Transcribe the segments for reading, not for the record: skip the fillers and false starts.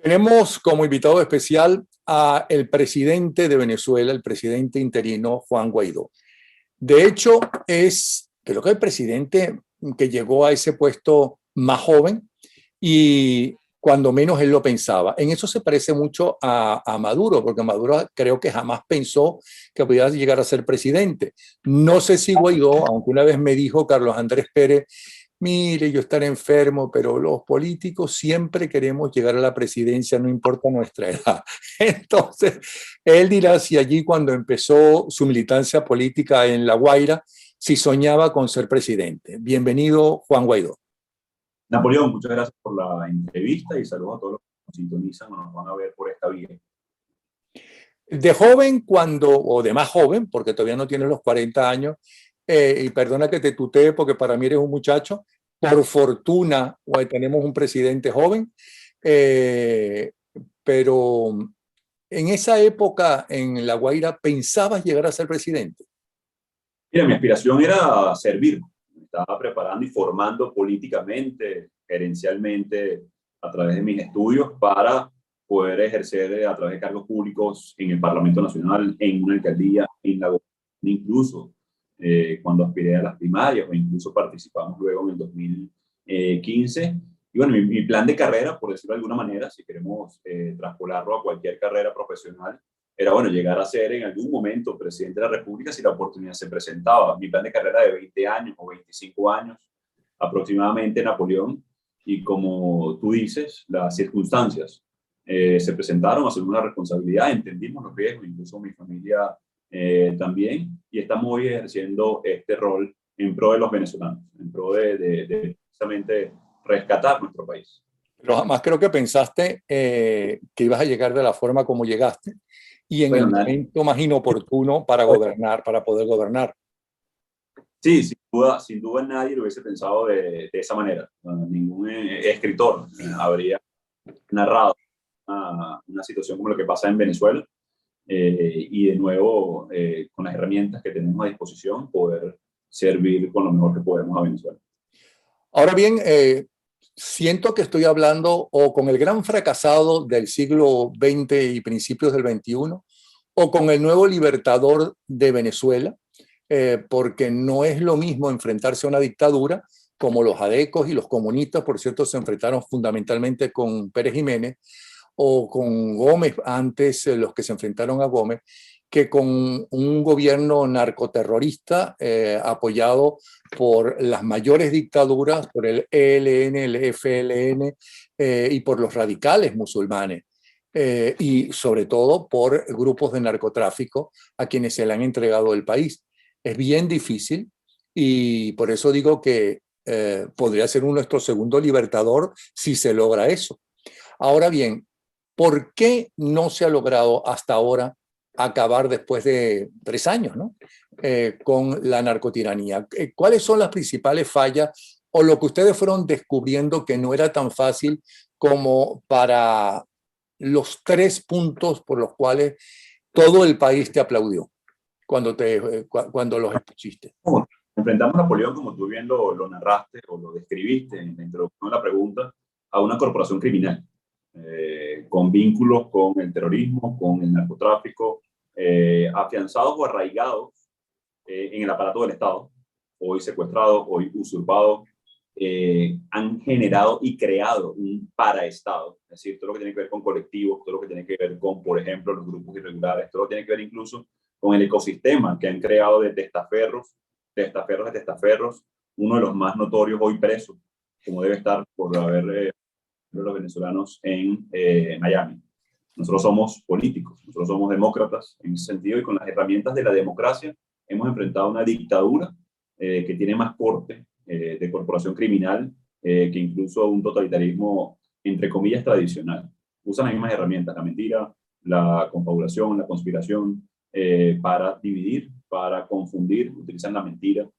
Tenemos como invitado especial a el presidente de Venezuela, el presidente interino Juan Guaidó. De hecho, es creo que el presidente que llegó a ese puesto más joven y cuando menos él lo pensaba. En eso se parece mucho a Maduro, porque Maduro creo que jamás pensó que pudiera llegar a ser presidente. No sé si Guaidó, aunque una vez me dijo Carlos Andrés Pérez, mire, yo estaré enfermo, pero los políticos siempre queremos llegar a la presidencia, no importa nuestra edad. Entonces, él dirá si allí cuando empezó su militancia política en La Guaira, si soñaba con ser presidente. Bienvenido, Juan Guaidó. Napoleón, muchas gracias por la entrevista y saludos a todos los que nos sintonizan o nos van a ver por esta vía. De joven, o de más joven, porque todavía no tienes los 40 años, y perdona que te tutee porque para mí eres un muchacho, por fortuna hoy tenemos un presidente joven, eh, pero en esa época en La Guaira, ¿pensabas llegar a ser presidente? Mira, mi aspiración era servir. Me estaba preparando y formando políticamente, gerencialmente, a través de mis estudios para poder ejercer a través de cargos públicos en el Parlamento Nacional, en una alcaldía, en la gobernación, incluso cuando aspiré a las primarias o incluso participamos luego en el 2015. Y bueno, mi plan de carrera, por decirlo de alguna manera, si queremos traspolarlo a cualquier carrera profesional, era, bueno, llegar a ser en algún momento presidente de la República si la oportunidad se presentaba. Mi plan de carrera de 20 años o 25 años aproximadamente, Napoleón, y como tú dices, las circunstancias se presentaron, asumimos una responsabilidad, entendimos los riesgos, incluso mi familia también, y estamos hoy ejerciendo este rol en pro de los venezolanos, en pro de precisamente rescatar nuestro país. Pero jamás creo que pensaste que ibas a llegar de la forma como llegaste y en Bueno, el momento más inoportuno para gobernar, para poder gobernar. Sí, sin duda nadie lo hubiese pensado de esa manera. Ningún escritor habría narrado una situación como lo que pasa en Venezuela y de nuevo, con las herramientas que tenemos a disposición, poder servir con lo mejor que podemos a Venezuela. Ahora bien, siento que estoy hablando o con el gran fracasado del siglo XX y principios del XXI o con el nuevo libertador de Venezuela, porque no es lo mismo enfrentarse a una dictadura como los adecos y los comunistas, por cierto, se enfrentaron fundamentalmente con Pérez Jiménez o con Gómez, antes los que se enfrentaron a Gómez, que con un gobierno narcoterrorista apoyado por las mayores dictaduras, por el ELN, el FLN y por los radicales musulmanes. Y sobre todo por grupos de narcotráfico a quienes se le han entregado el país. Es bien difícil y por eso digo que podría ser nuestro segundo libertador si se logra eso. Ahora bien, ¿por qué no se ha logrado hasta ahora acabar después de 3 años, ¿no? Con la narcotiranía? ¿Cuáles son las principales fallas o lo que ustedes fueron descubriendo que no era tan fácil como para los 3 puntos por los cuales todo el país te aplaudió cuando los expusiste? Enfrentamos a Napoleón, como tú bien lo narraste o lo describiste en la introducción de la pregunta, a una corporación criminal con vínculos con el terrorismo, con el narcotráfico, afianzados o arraigados en el aparato del Estado, hoy secuestrados, hoy usurpados, han generado y creado un paraestado, es decir, todo lo que tiene que ver con colectivos, todo lo que tiene que ver con, por ejemplo, los grupos irregulares, todo lo que tiene que ver incluso con el ecosistema que han creado de testaferros, uno de los más notorios hoy presos, como debe estar por haber los venezolanos en Miami. Nosotros somos políticos, nosotros somos demócratas en ese sentido y con las herramientas de la democracia hemos enfrentado una dictadura que tiene más corte de corporación criminal que incluso un totalitarismo, entre comillas, tradicional. Usan las mismas herramientas, la mentira, la confabulación, la conspiración, para dividir, para confundir, utilizan la mentira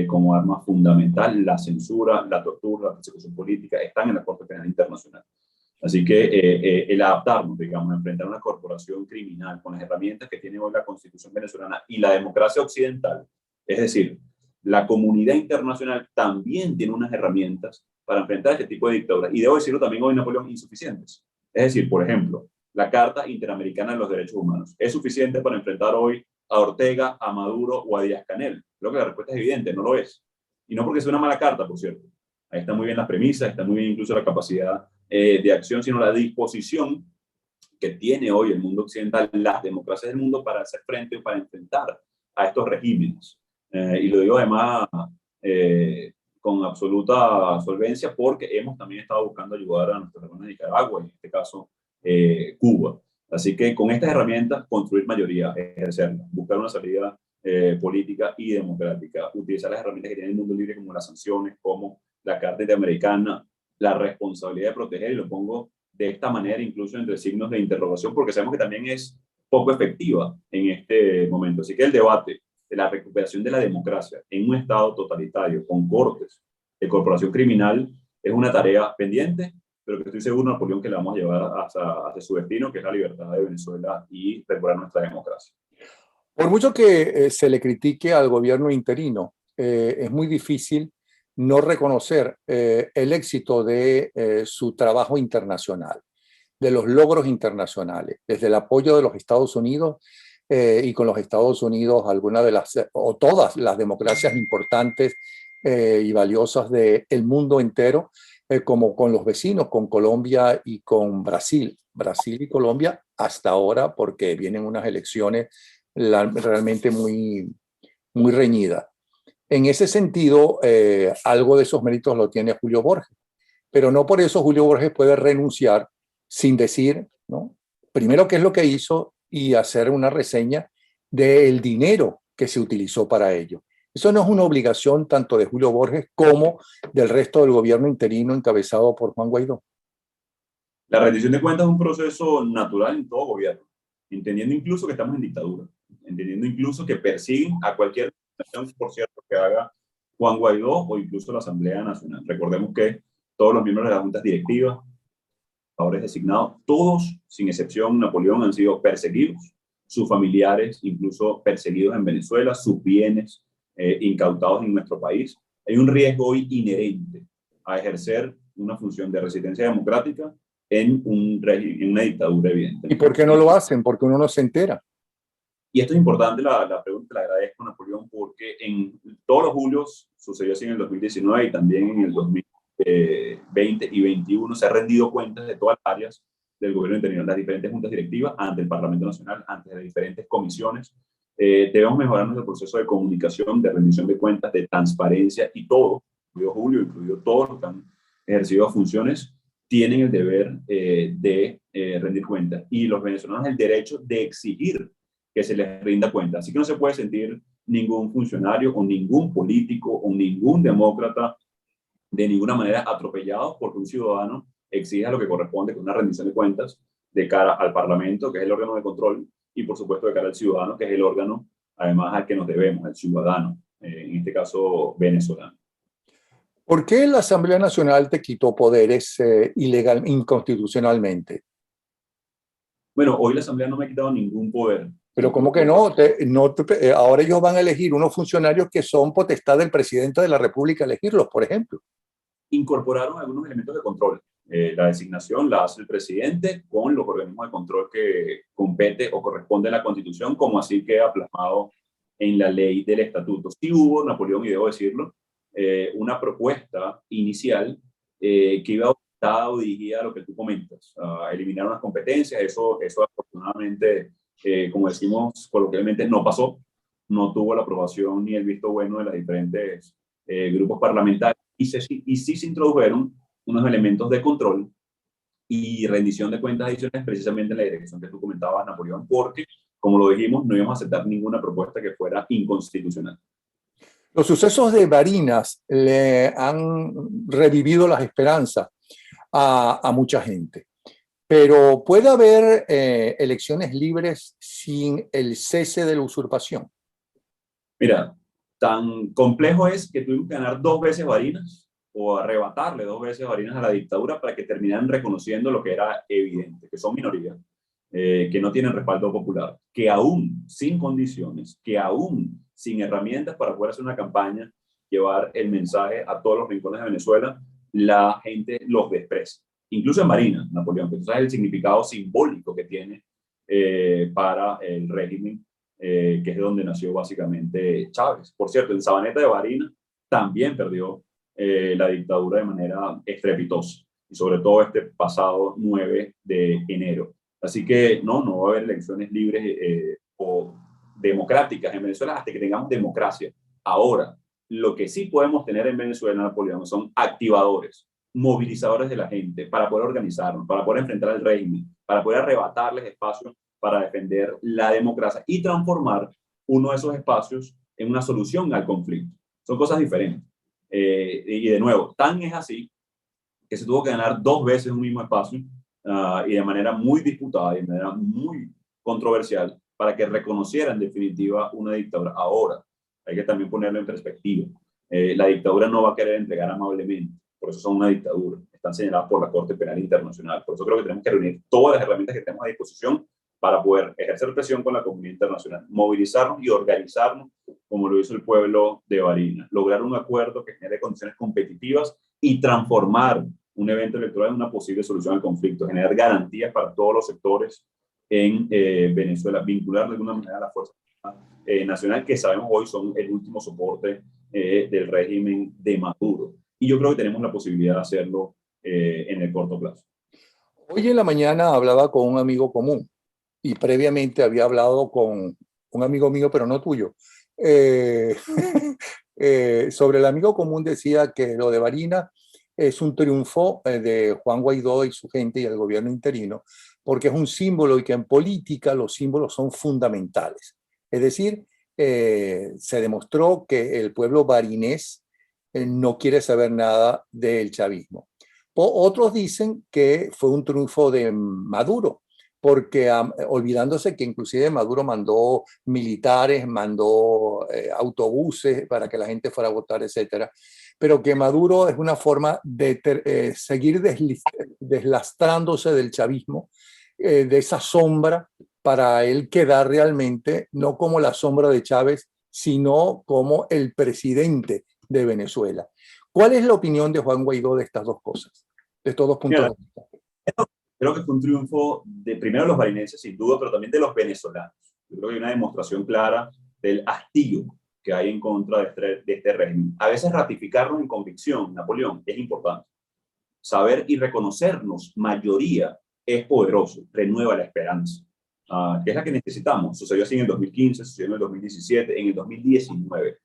como arma fundamental, la censura, la tortura, la persecución política, están en la Corte Penal Internacional. Así que el adaptarnos, digamos, a enfrentar una corporación criminal con las herramientas que tiene hoy la Constitución venezolana y la democracia occidental, es decir, la comunidad internacional también tiene unas herramientas para enfrentar este tipo de dictaduras. Y debo decirlo también hoy, Napoleón, insuficientes. Es decir, por ejemplo, la Carta Interamericana de los Derechos Humanos. ¿Es suficiente para enfrentar hoy a Ortega, a Maduro o a Díaz-Canel? Creo que la respuesta es evidente, no lo es. Y no porque sea una mala carta, por cierto. Ahí están muy bien las premisas, está muy bien incluso la capacidad de acción, sino la disposición que tiene hoy el mundo occidental, las democracias del mundo, para hacer frente o para enfrentar a estos regímenes. Y lo digo además con absoluta solvencia porque hemos también estado buscando ayudar a nuestros hermanos de Nicaragua, en este caso Cuba. Así que con estas herramientas, construir mayoría, ejercerla, buscar una salida política y democrática, utilizar las herramientas que tiene el mundo libre como las sanciones, como la Carta Interamericana, la responsabilidad de proteger, y lo pongo de esta manera incluso entre signos de interrogación, porque sabemos que también es poco efectiva en este momento. Así que el debate de la recuperación de la democracia en un Estado totalitario, con cortes de corporación criminal, es una tarea pendiente, pero que estoy seguro, Napoleón, que la vamos a llevar hacia su destino, que es la libertad de Venezuela y recuperar nuestra democracia. Por mucho que se le critique al gobierno interino, es muy difícil no reconocer el éxito de su trabajo internacional, de los logros internacionales, desde el apoyo de los Estados Unidos y con los Estados Unidos algunas de las o todas las democracias importantes y valiosas del mundo entero, como con los vecinos, con Colombia y con Brasil. Brasil y Colombia hasta ahora, porque vienen unas elecciones realmente muy reñidas. En ese sentido, algo de esos méritos lo tiene Julio Borges, pero no por eso Julio Borges puede renunciar sin decir, ¿no?, primero qué es lo que hizo y hacer una reseña del dinero que se utilizó para ello. Eso no es una obligación tanto de Julio Borges como del resto del gobierno interino encabezado por Juan Guaidó. La rendición de cuentas es un proceso natural en todo gobierno, entendiendo incluso que estamos en dictadura, entendiendo incluso que persiguen a cualquier nación, por cierto, que haga Juan Guaidó o incluso la Asamblea Nacional. Recordemos que todos los miembros de las juntas directivas, ahora es designado, todos, sin excepción, Napoleón, han sido perseguidos, sus familiares incluso perseguidos en Venezuela, sus bienes incautados en nuestro país. Hay un riesgo hoy inherente a ejercer una función de resistencia democrática en una dictadura, ¿Y evidentemente. por qué no lo hacen? Porque uno no se entera. Y esto es importante, la pregunta, la agradezco, Napoleón, porque en todos los julios, sucedió así en el 2019 y también en el 2020 y 2021, se ha rendido cuentas de todas las áreas del gobierno interino, las diferentes juntas directivas, ante el Parlamento Nacional, ante las diferentes comisiones. Debemos mejorar nuestro proceso de comunicación, de rendición de cuentas, de transparencia, y todo, incluido Julio, incluido todos los que han ejercido funciones, tienen el deber de rendir cuentas, y los venezolanos el derecho de exigir que se les rinda cuenta. Así que no se puede sentir ningún funcionario o ningún político o ningún demócrata de ninguna manera atropellado porque un ciudadano exija lo que corresponde, con una rendición de cuentas de cara al Parlamento, que es el órgano de control, y por supuesto de cara al ciudadano, que es el órgano además al que nos debemos, al ciudadano, en este caso venezolano. ¿Por qué la Asamblea Nacional te quitó poderes inconstitucionalmente? Bueno, hoy la Asamblea no me ha quitado ningún poder. Pero ¿cómo que no? Ahora ellos van a elegir unos funcionarios que son potestad del presidente de la República elegirlos, por ejemplo. Incorporaron algunos elementos de control. La designación la hace el presidente con los organismos de control que compete o corresponde a la Constitución, como así queda plasmado en la ley del estatuto. Sí hubo, Napoleón, y debo decirlo, una propuesta inicial que iba orientada o dirigida a lo que tú comentas, a eliminar unas competencias. Eso afortunadamente, como decimos coloquialmente, no pasó, no tuvo la aprobación ni el visto bueno de los diferentes grupos parlamentarios, y sí se introdujeron unos elementos de control y rendición de cuentas adicionales precisamente en la dirección que tú comentabas, Napoleón, porque, como lo dijimos, no íbamos a aceptar ninguna propuesta que fuera inconstitucional. Los sucesos de Barinas le han revivido las esperanzas a mucha gente, pero ¿puede haber elecciones libres sin el cese de la usurpación? Mira, tan complejo es que tuvimos que ganar 2 veces Barinas o arrebatarle 2 veces Barinas a la dictadura para que terminaran reconociendo lo que era evidente, que son minorías, que no tienen respaldo popular, que aún sin condiciones, que aún sin herramientas para poder hacer una campaña, llevar el mensaje a todos los rincones de Venezuela, la gente los desprecia. incluso en Barinas, Napoleón, que tú sabes el significado simbólico que tiene para el régimen, que es de donde nació básicamente Chávez. Por cierto, en Sabaneta de Barinas también perdió la dictadura de manera estrepitosa, y sobre todo este pasado 9 de enero. Así que no va a haber elecciones libres o democráticas en Venezuela hasta que tengamos democracia. Ahora, lo que sí podemos tener en Venezuela, Napoleón, son activadores, movilizadores de la gente para poder organizarnos, para poder enfrentar al régimen, para poder arrebatarles espacios para defender la democracia y transformar uno de esos espacios en una solución al conflicto. Son cosas diferentes. Y de nuevo, tan es así que se tuvo que ganar 2 veces un mismo espacio y de manera muy disputada y de manera muy controversial para que reconociera en definitiva una dictadura. Ahora, hay que también ponerlo en perspectiva. La dictadura no va a querer entregar amablemente, por eso son una dictadura. Están señaladas por la Corte Penal Internacional. Por eso creo que tenemos que reunir todas las herramientas que tenemos a disposición para poder ejercer presión con la comunidad internacional, movilizarnos y organizarnos como lo hizo el pueblo de Barinas, lograr un acuerdo que genere condiciones competitivas y transformar un evento electoral en una posible solución al conflicto, generar garantías para todos los sectores en Venezuela, vincular de alguna manera a la fuerza nacional, que sabemos hoy son el último soporte del régimen de Maduro. Y yo creo que tenemos la posibilidad de hacerlo en el corto plazo. Hoy en la mañana hablaba con un amigo común y previamente había hablado con un amigo mío, pero no tuyo. Sobre el amigo común decía que lo de Barinas es un triunfo de Juan Guaidó y su gente y el gobierno interino, porque es un símbolo y que en política los símbolos son fundamentales. Es decir, se demostró que el pueblo barinés no quiere saber nada del chavismo. Otros dicen que fue un triunfo de Maduro, porque olvidándose que inclusive Maduro mandó militares, mandó autobuses para que la gente fuera a votar, etcétera, pero que Maduro es una forma de seguir deslastrándose del chavismo, de esa sombra, para él quedar realmente no como la sombra de Chávez, sino como el presidente de Venezuela. ¿Cuál es la opinión de Juan Guaidó de estas dos cosas, de estos dos puntos de vista? Creo que fue un triunfo de primero los barinenses, sin duda, pero también de los venezolanos. Yo creo que hay una demostración clara del hastío que hay en contra de este régimen. A veces ratificarnos en convicción, Napoleón, es importante. Saber y reconocernos mayoría es poderoso, renueva la esperanza, que es la que necesitamos. Sucedió así en el 2015, sucedió en el 2017, en el 2019.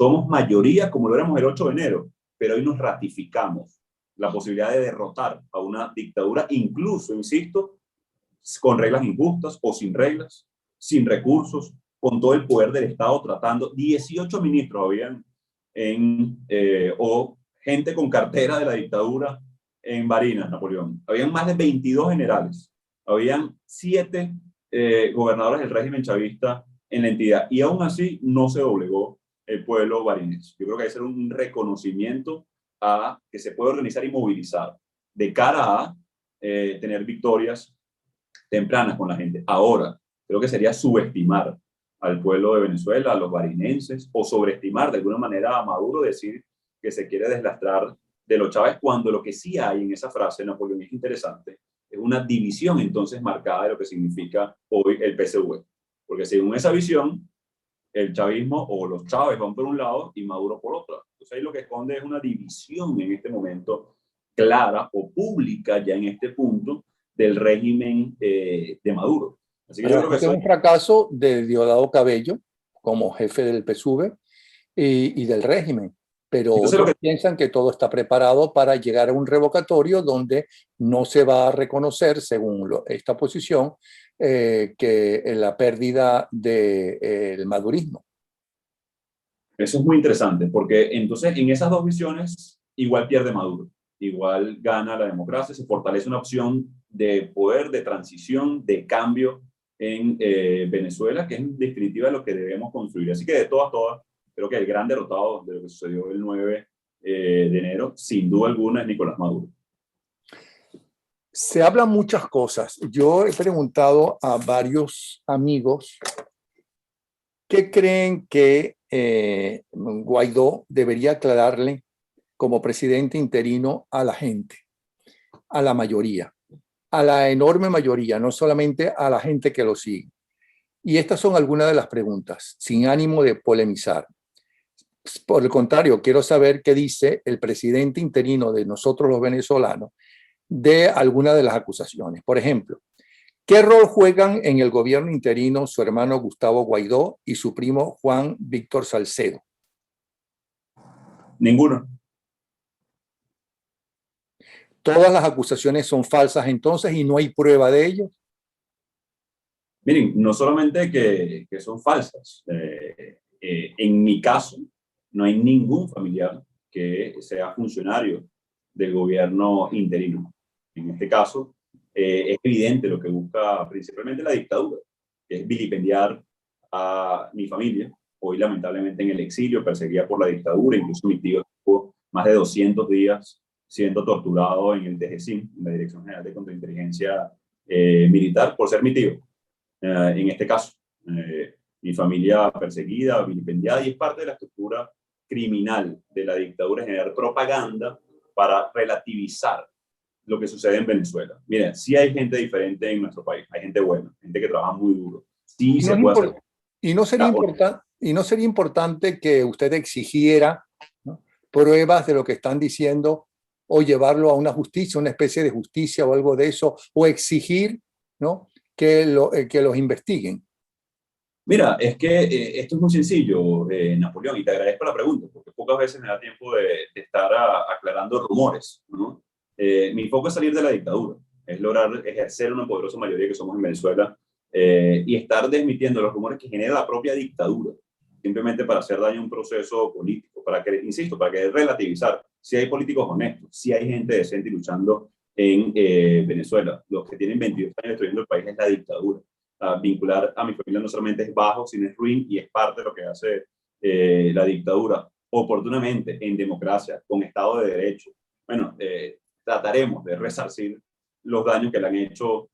Somos mayoría como lo éramos el 8 de enero, pero hoy nos ratificamos la posibilidad de derrotar a una dictadura, incluso, insisto, con reglas injustas o sin reglas, sin recursos, con todo el poder del Estado tratando. 18 ministros habían o gente con cartera de la dictadura en Barinas, Napoleón. Habían más de 22 generales. Habían 7 gobernadores del régimen chavista en la entidad. Y aún así no se doblegó el pueblo barinés. Yo creo que hay que hacer un reconocimiento a que se puede organizar y movilizar de cara a tener victorias tempranas con la gente. Ahora, creo que sería subestimar al pueblo de Venezuela, a los barinenses, o sobreestimar de alguna manera a Maduro, decir que se quiere deslastrar de los Chávez, cuando lo que sí hay en esa frase, Napoleón, es interesante, es una división entonces marcada de lo que significa hoy el PSV. Porque según esa visión, el chavismo o los Chávez van por un lado y Maduro por otro. Entonces ahí lo que esconde es una división en este momento clara o pública ya en este punto del régimen de Maduro. Así que yo creo que Este es un fracaso de Diosdado Cabello como jefe del PSUV y del régimen, pero otros piensan que todo está preparado para llegar a un revocatorio donde no se va a reconocer, según esta posición, que la pérdida del madurismo. Eso es muy interesante, porque entonces en esas dos visiones igual pierde Maduro, igual gana la democracia, se fortalece una opción de poder, de transición, de cambio en Venezuela, que es en definitiva lo que debemos construir. Así que de todas, creo que el gran derrotado de lo que sucedió el 9 de enero, sin duda alguna, es Nicolás Maduro. Se hablan muchas cosas. Yo he preguntado a varios amigos qué creen que Guaidó debería aclararle como presidente interino a la gente. a la mayoría, a la enorme mayoría, no solamente a la gente que lo sigue. Y estas son algunas de las preguntas, sin ánimo de polemizar. Por el contrario, quiero saber qué dice el presidente interino de nosotros los venezolanos de alguna de las acusaciones. Por ejemplo, ¿qué rol juegan en el gobierno interino su hermano Gustavo Guaidó y su primo Juan Víctor Salcedo? Ninguno. ¿Todas las acusaciones son falsas entonces y no hay prueba de ello? Miren, no solamente que son falsas. En mi caso, no hay ningún familiar que sea funcionario del gobierno interino. En este caso, es evidente lo que busca principalmente la dictadura, que es vilipendiar a mi familia, hoy lamentablemente en el exilio, perseguida por la dictadura. Incluso mi tío estuvo más de 200 días siendo torturado en el DGCIM, en la Dirección General de Contrainteligencia Militar, por ser mi tío. En este caso, mi familia perseguida, vilipendiada, y es parte de la estructura criminal de la dictadura, generar propaganda para relativizar lo que sucede en Venezuela. Miren, sí hay gente diferente en nuestro país, hay gente buena, gente que trabaja muy duro. Sí se puede hacer. Y no sería importante que usted exigiera, ¿no?, pruebas de lo que están diciendo, o llevarlo a una justicia, una especie de justicia o algo de eso, o exigir, ¿no?, que los investiguen. Mira, es que esto es muy sencillo, Napoleón, y te agradezco la pregunta, porque pocas veces me da tiempo de estar aclarando rumores, ¿no? Mi foco es salir de la dictadura, es lograr ejercer una poderosa mayoría que somos en Venezuela, y estar desmitiendo los rumores que genera la propia dictadura, simplemente para hacer daño a un proceso político, para que, insisto, para que relativizar. Si hay políticos honestos, si hay gente decente y luchando en Venezuela. Los que tienen 22 años destruyendo el país es la dictadura. Vincular a mi familia no solamente es bajo, sino es ruin, y es parte de lo que hace la dictadura. Oportunamente, en democracia, con Estado de Derecho, bueno, trataremos de resarcir los daños que le han hecho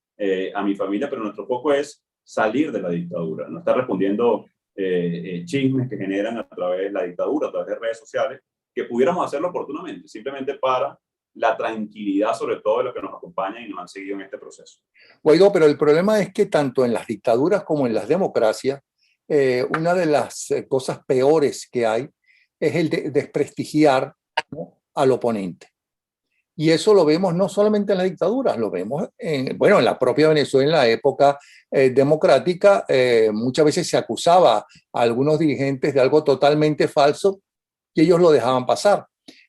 a mi familia, pero nuestro foco es salir de la dictadura, no estar respondiendo chismes que generan a través de la dictadura, a través de redes sociales, que pudiéramos hacerlo oportunamente, simplemente para la tranquilidad, sobre todo de los que nos acompañan y nos han seguido en este proceso. Guaidó, pero el problema es que tanto en las dictaduras como en las democracias, una de las cosas peores que hay es el de desprestigiar, ¿no?, al oponente. Y eso lo vemos no solamente en las dictaduras, lo vemos en la propia Venezuela, en la época democrática. Muchas veces se acusaba a algunos dirigentes de algo totalmente falso y ellos lo dejaban pasar,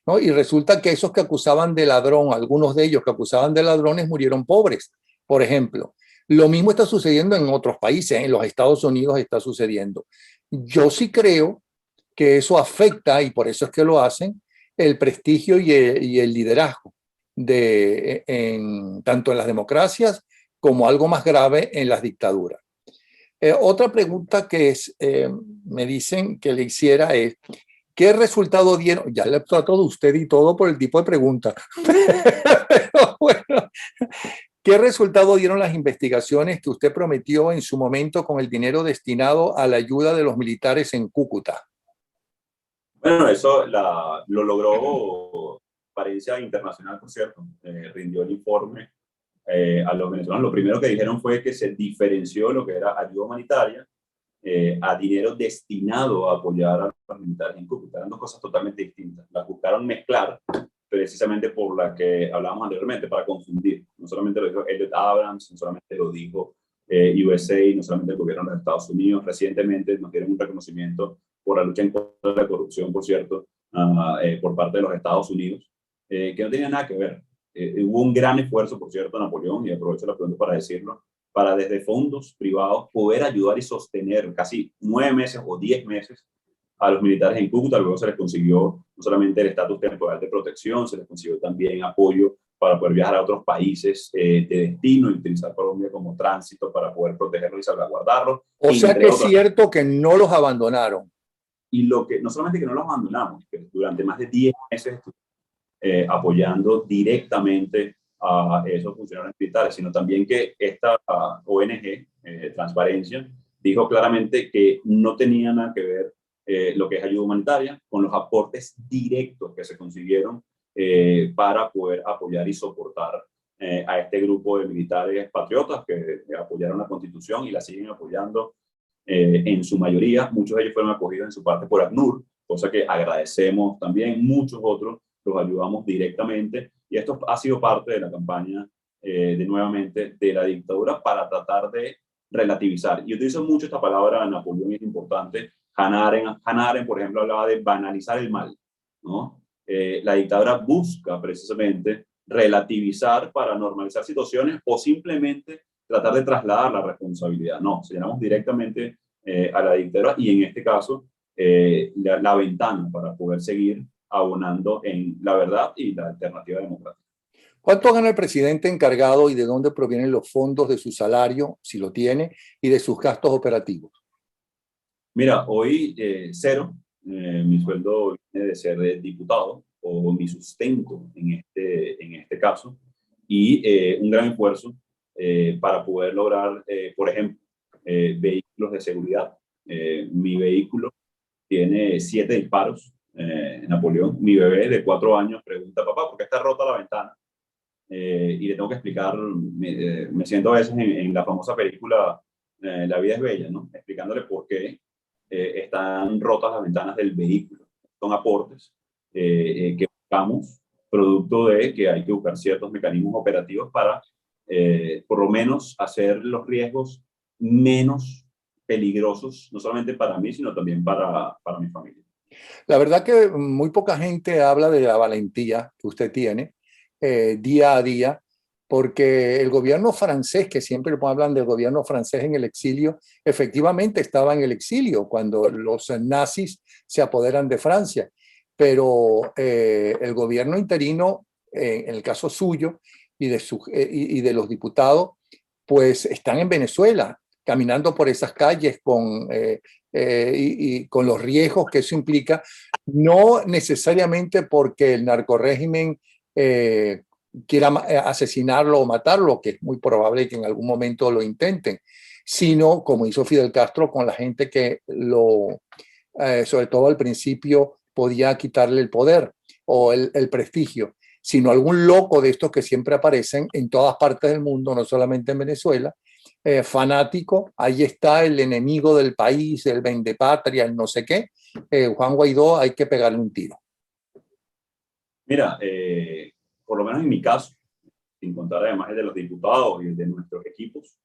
¿no? Y resulta que esos que acusaban de ladrón, algunos de ellos que acusaban de ladrones, murieron pobres, por ejemplo. Lo mismo está sucediendo en otros países, en los Estados Unidos está sucediendo. Yo sí creo que eso afecta, y por eso es que lo hacen, el prestigio y el liderazgo tanto en las democracias como algo más grave en las dictaduras. Otra pregunta que me dicen que le hiciera es, ¿qué resultado dieron? Ya le trato de usted y todo por el tipo de pregunta. Pero bueno, ¿qué resultado dieron las investigaciones que usted prometió en su momento con el dinero destinado a la ayuda de los militares en Cúcuta? Bueno, eso lo logró Transparencia Internacional, por cierto. Rindió el informe a los venezolanos. Lo primero que dijeron fue que se diferenció lo que era ayuda humanitaria a dinero destinado a apoyar a los militares en Cúcuta. Eran dos cosas totalmente distintas. Las buscaron mezclar precisamente por la que hablábamos anteriormente, para confundir. No solamente lo dijo Elliot Abrams, no solamente lo dijo USA, no solamente el gobierno de los Estados Unidos. Recientemente nos dieron un reconocimiento por la lucha en contra de la corrupción, por cierto, por parte de los Estados Unidos, que no tenía nada que ver. Hubo un gran esfuerzo, por cierto, Napoleón, y aprovecho la pregunta para decirlo, para desde fondos privados poder ayudar y sostener casi 9 meses o 10 meses a los militares en Cúcuta. Luego se les consiguió no solamente el estatus temporal de protección, se les consiguió también apoyo para poder viajar a otros países de destino y utilizar Colombia como tránsito para poder protegerlos y salvaguardarlos. O sea que es cierto que no los abandonaron. Y no solamente que no los abandonamos, que durante más de 10 meses apoyando directamente a esos funcionarios militares, sino también que esta ONG, Transparencia, dijo claramente que no tenía nada que ver lo que es ayuda humanitaria con los aportes directos que se consiguieron para poder apoyar y soportar a este grupo de militares patriotas que apoyaron la Constitución y la siguen apoyando en su mayoría. Muchos de ellos fueron acogidos en su parte por ACNUR, cosa que agradecemos también. Muchos otros los ayudamos directamente, y esto ha sido parte de la campaña nuevamente de la dictadura para tratar de relativizar. Y utilizo mucho esta palabra, Napoleón, y es importante. Hannah Arendt, por ejemplo, hablaba de banalizar el mal, ¿no? La dictadura busca precisamente relativizar para normalizar situaciones o simplemente tratar de trasladar la responsabilidad. No, señalamos directamente a la dictadura, y en este caso la ventana para poder seguir abonando en la verdad y la alternativa democrática. ¿Cuánto gana el presidente encargado y de dónde provienen los fondos de su salario, si lo tiene, y de sus gastos operativos? Mira, hoy cero. Mi sueldo viene de ser diputado, o mi sustento en este caso, y un gran esfuerzo para poder lograr, por ejemplo, vehículos de seguridad. Mi vehículo tiene 7 disparos, Napoleón. Mi bebé de 4 años pregunta: papá, ¿por qué está rota la ventana? Y le tengo que explicar. Me siento a veces en la famosa película La vida es bella, ¿no? Explicándole por qué están rotas las ventanas del vehículo. Son aportes que buscamos, producto de que hay que buscar ciertos mecanismos operativos para, por lo menos, hacer los riesgos menos peligrosos, no solamente para mí, sino también para mi familia. La verdad que muy poca gente habla de la valentía que usted tiene día a día, porque el gobierno francés, que siempre hablan del gobierno francés en el exilio, efectivamente estaba en el exilio cuando los nazis se apoderan de Francia, pero el gobierno interino, en el caso suyo y de los diputados, pues están en Venezuela, caminando por esas calles y con los riesgos que eso implica, no necesariamente porque el narcorrégimen quiera asesinarlo o matarlo, que es muy probable que en algún momento lo intenten, sino como hizo Fidel Castro con la gente que sobre todo al principio, podía quitarle el poder o el prestigio, sino algún loco de estos que siempre aparecen en todas partes del mundo, no solamente en Venezuela, fanático. Ahí está el enemigo del país, el vendepatria, el no sé qué. Juan Guaidó, hay que pegarle un tiro. Mira, por lo menos en mi caso, sin contar además el de los diputados y el de nuestros equipos,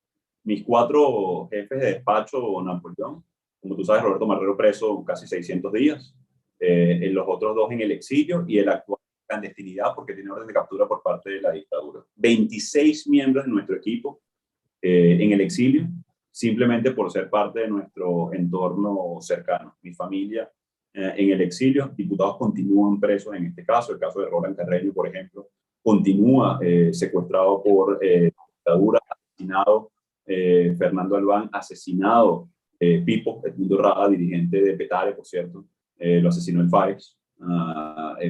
mis 4 jefes de despacho, Napoleón, como tú sabes, Roberto Marrero preso casi 600 días, en los otros 2 en el exilio, y el actual en clandestinidad porque tiene orden de captura por parte de la dictadura. 26 miembros de nuestro equipo en el exilio, simplemente por ser parte de nuestro entorno cercano. Mi familia en el exilio. Diputados continúan presos en este caso. El caso de Roland Carreño, por ejemplo, continúa secuestrado por dictadura, asesinado Fernando Albán, asesinado Pipo, Edmundo Rada, dirigente de Petare, por cierto, lo asesinó el FAES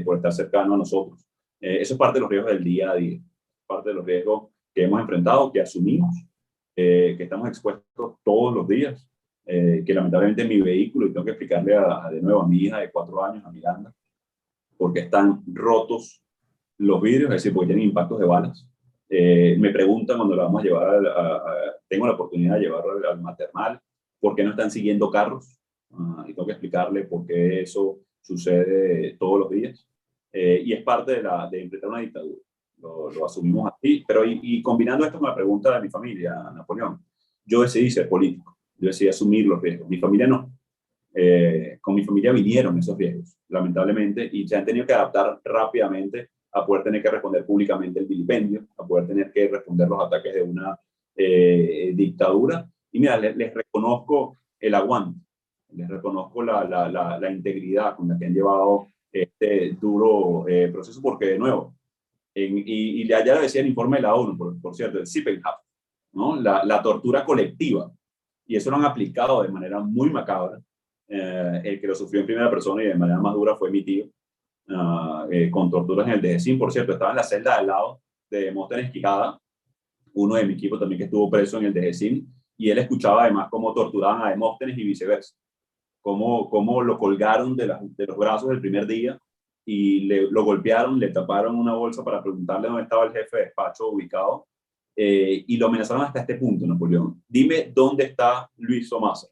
por estar cercano a nosotros. Eso es parte de los riesgos del día a día, parte de los riesgos que hemos enfrentado, que asumimos, que estamos expuestos todos los días, que lamentablemente mi vehículo, y tengo que explicarle de nuevo a mi hija de 4 años, a Miranda, porque están rotos los vidrios, es decir, porque tienen impactos de balas. Me preguntan cuando la vamos a llevar, tengo la oportunidad de llevarlo al maternal, ¿por qué no están siguiendo carros? Y tengo que explicarle por qué eso sucede todos los días. Y es parte de enfrentar una dictadura. Lo asumimos así, pero y combinando esto con la pregunta de mi familia, Napoleón, yo decidí ser político, yo decidí asumir los riesgos, mi familia no. Con mi familia vinieron esos riesgos, lamentablemente, y se han tenido que adaptar rápidamente a poder tener que responder públicamente el vilipendio, a poder tener que responder los ataques de una dictadura. Y mira, les reconozco el aguante, les reconozco la integridad con la que han llevado este duro proceso, porque de nuevo, y ya lo decía el informe de la ONU, por cierto, el Sippenhaft, ¿no? La tortura colectiva, y eso lo han aplicado de manera muy macabra. El que lo sufrió en primera persona y de manera más dura fue mi tío, con torturas en el DGCIN. Por cierto, estaba en la celda al lado de Demóstenes Quijada, uno de mi equipo también que estuvo preso en el DGCIN, y él escuchaba además cómo torturaban a Demóstenes y viceversa, cómo lo colgaron de los brazos el primer día, y lo golpearon, le taparon una bolsa para preguntarle dónde estaba el jefe de despacho ubicado, y lo amenazaron hasta este punto, Napoleón. Dime dónde está Luis Somasa.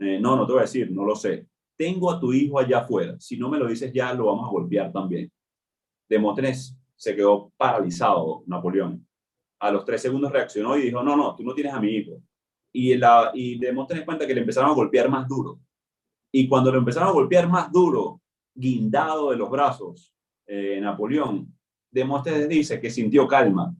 No, no te voy a decir, no lo sé. Tengo a tu hijo allá afuera. Si no me lo dices ya, lo vamos a golpear también. Demóstenes se quedó paralizado, Napoleón. A los 3 segundos reaccionó y dijo, no, no, tú no tienes a mi hijo. Y Demóstenes cuenta que le empezaron a golpear más duro. Y cuando lo empezaron a golpear más duro, guindado de los brazos, Napoleón, Demóstenes dice que sintió calma,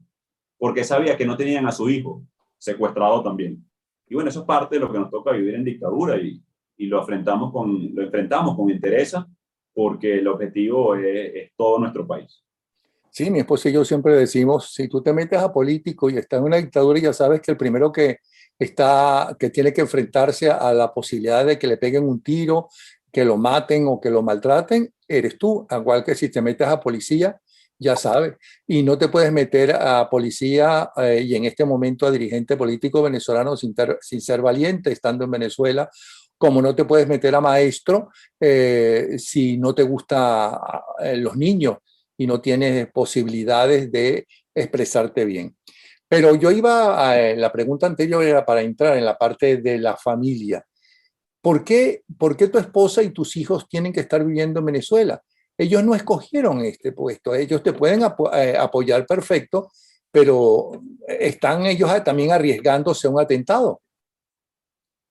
porque sabía que no tenían a su hijo secuestrado también. Y bueno, eso es parte de lo que nos toca vivir en dictadura y lo enfrentamos con entereza, porque el objetivo es todo nuestro país. Sí, mi esposa y yo siempre decimos, si tú te metes a político y estás en una dictadura, ya sabes que el primero que tiene que enfrentarse a la posibilidad de que le peguen un tiro, que lo maten o que lo maltraten, eres tú. Igual que si te metes a policía, ya sabes. Y no te puedes meter a policía y en este momento a dirigente político venezolano sin ser valiente estando en Venezuela, como no te puedes meter a maestro si no te gustan los niños y no tienes posibilidades de expresarte bien. Pero yo iba la pregunta anterior era para entrar en la parte de la familia. ¿Por qué tu esposa y tus hijos tienen que estar viviendo en Venezuela? Ellos no escogieron este puesto. Ellos te pueden apoyar perfecto, pero están ellos también arriesgándose a un atentado.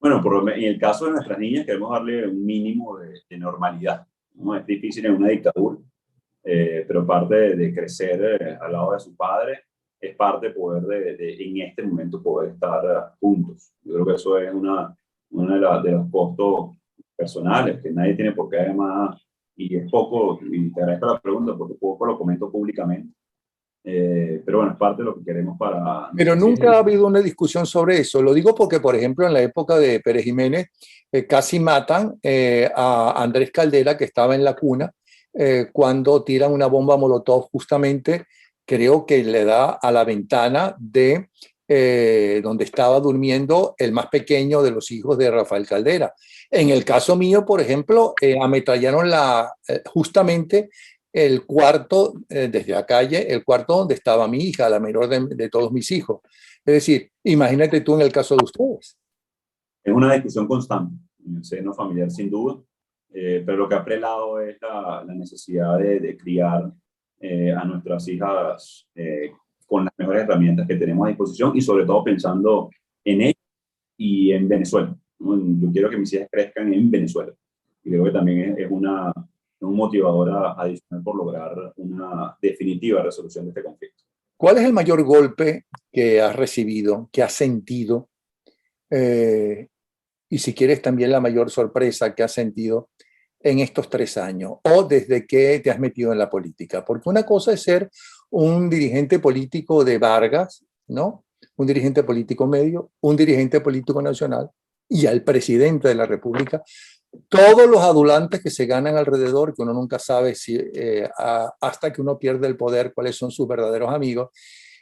Bueno, en el caso de nuestras niñas queremos darle un mínimo de normalidad, ¿no? Es difícil en una dictadura, pero parte de crecer al lado de su padre es parte de poder en este momento poder estar juntos. Yo creo que eso es una de los costos personales que nadie tiene por qué además, y es poco, y te agradezco la pregunta porque poco lo comento públicamente, pero bueno, es parte de lo que queremos para... Pero nunca ha habido una discusión sobre eso. Lo digo porque, por ejemplo, en la época de Pérez Jiménez, casi matan a Andrés Caldera, que estaba en la cuna, cuando tiran una bomba Molotov, justamente, creo que le da a la ventana de donde estaba durmiendo el más pequeño de los hijos de Rafael Caldera. En el caso mío, por ejemplo, ametrallaron justamente el cuarto, desde la calle, el cuarto donde estaba mi hija, la menor de todos mis hijos. Es decir, imagínate tú en el caso de ustedes. Es una discusión constante en el seno familiar, sin duda, pero lo que ha prelado es la necesidad de criar a nuestras hijas con las mejores herramientas que tenemos a disposición y sobre todo pensando en ellas y en Venezuela, ¿no? Yo quiero que mis hijas crezcan en Venezuela y creo que también es un motivador adicional por lograr una definitiva resolución de este conflicto. ¿Cuál es el mayor golpe que has recibido, que has sentido? Y si quieres también la mayor sorpresa que has sentido en estos 3 años o desde que te has metido en la política. Porque una cosa es ser un dirigente político de Vargas, ¿no? Un dirigente político medio, un dirigente político nacional y al presidente de la República. Todos los adulantes que se ganan alrededor, que uno nunca sabe si hasta que uno pierde el poder, cuáles son sus verdaderos amigos,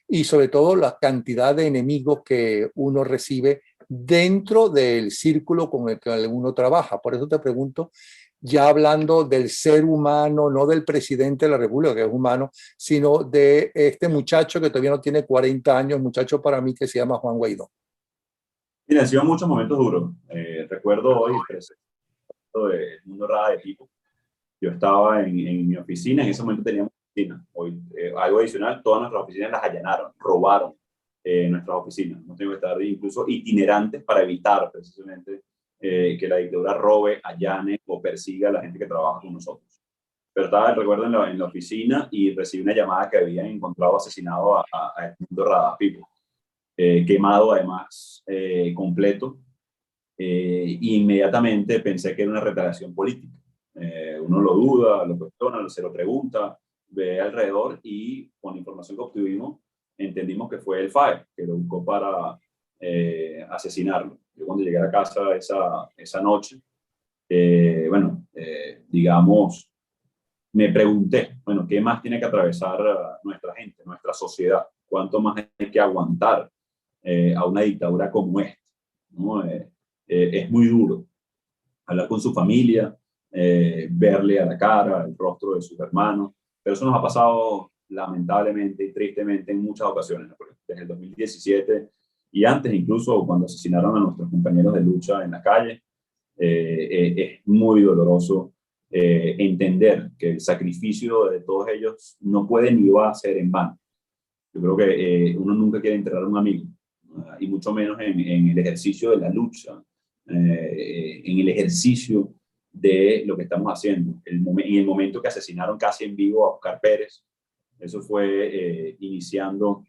y sobre todo la cantidad de enemigos que uno recibe dentro del círculo con el que uno trabaja. Por eso te pregunto, ya hablando del ser humano, no del presidente de la República, que es humano, sino de este muchacho que todavía no tiene 40 años, muchacho para mí que se llama Juan Guaidó. Mira, han sido muchos momentos duros. Recuerdo hoy, del mundo rada de tipo. Yo estaba en mi oficina, en ese momento teníamos oficina. Hoy, algo adicional, todas nuestras oficinas las allanaron, robaron nuestras oficinas. Hemos tenido que estar incluso itinerantes para evitar precisamente que la dictadura robe, allane o persiga a la gente que trabaja con nosotros. Pero estaba, recuerdo, en la oficina y recibí una llamada que habían encontrado asesinado a Edmundo Rada Pipo, quemado además completo. Y inmediatamente pensé que era una retaliación política. Uno lo duda, lo cuestiona, se lo pregunta, ve alrededor y con la información que obtuvimos entendimos que fue el FAE que lo buscó para asesinarlo. Yo cuando llegué a casa esa noche, digamos, me pregunté, bueno, ¿qué más tiene que atravesar nuestra gente, nuestra sociedad? ¿Cuánto más hay que aguantar a una dictadura como esta, ¿no? Es muy duro hablar con su familia, verle a la cara, el rostro de sus hermanos, pero eso nos ha pasado lamentablemente y tristemente en muchas ocasiones, desde el 2017 y antes, incluso cuando asesinaron a nuestros compañeros de lucha en la calle. Es muy doloroso entender que el sacrificio de todos ellos no puede ni va a ser en vano. Yo creo que uno nunca quiere enterrar a un amigo, y mucho menos en el ejercicio de la lucha, en el ejercicio de lo que estamos haciendo. En el momento que asesinaron casi en vivo a Oscar Pérez, eso fue iniciando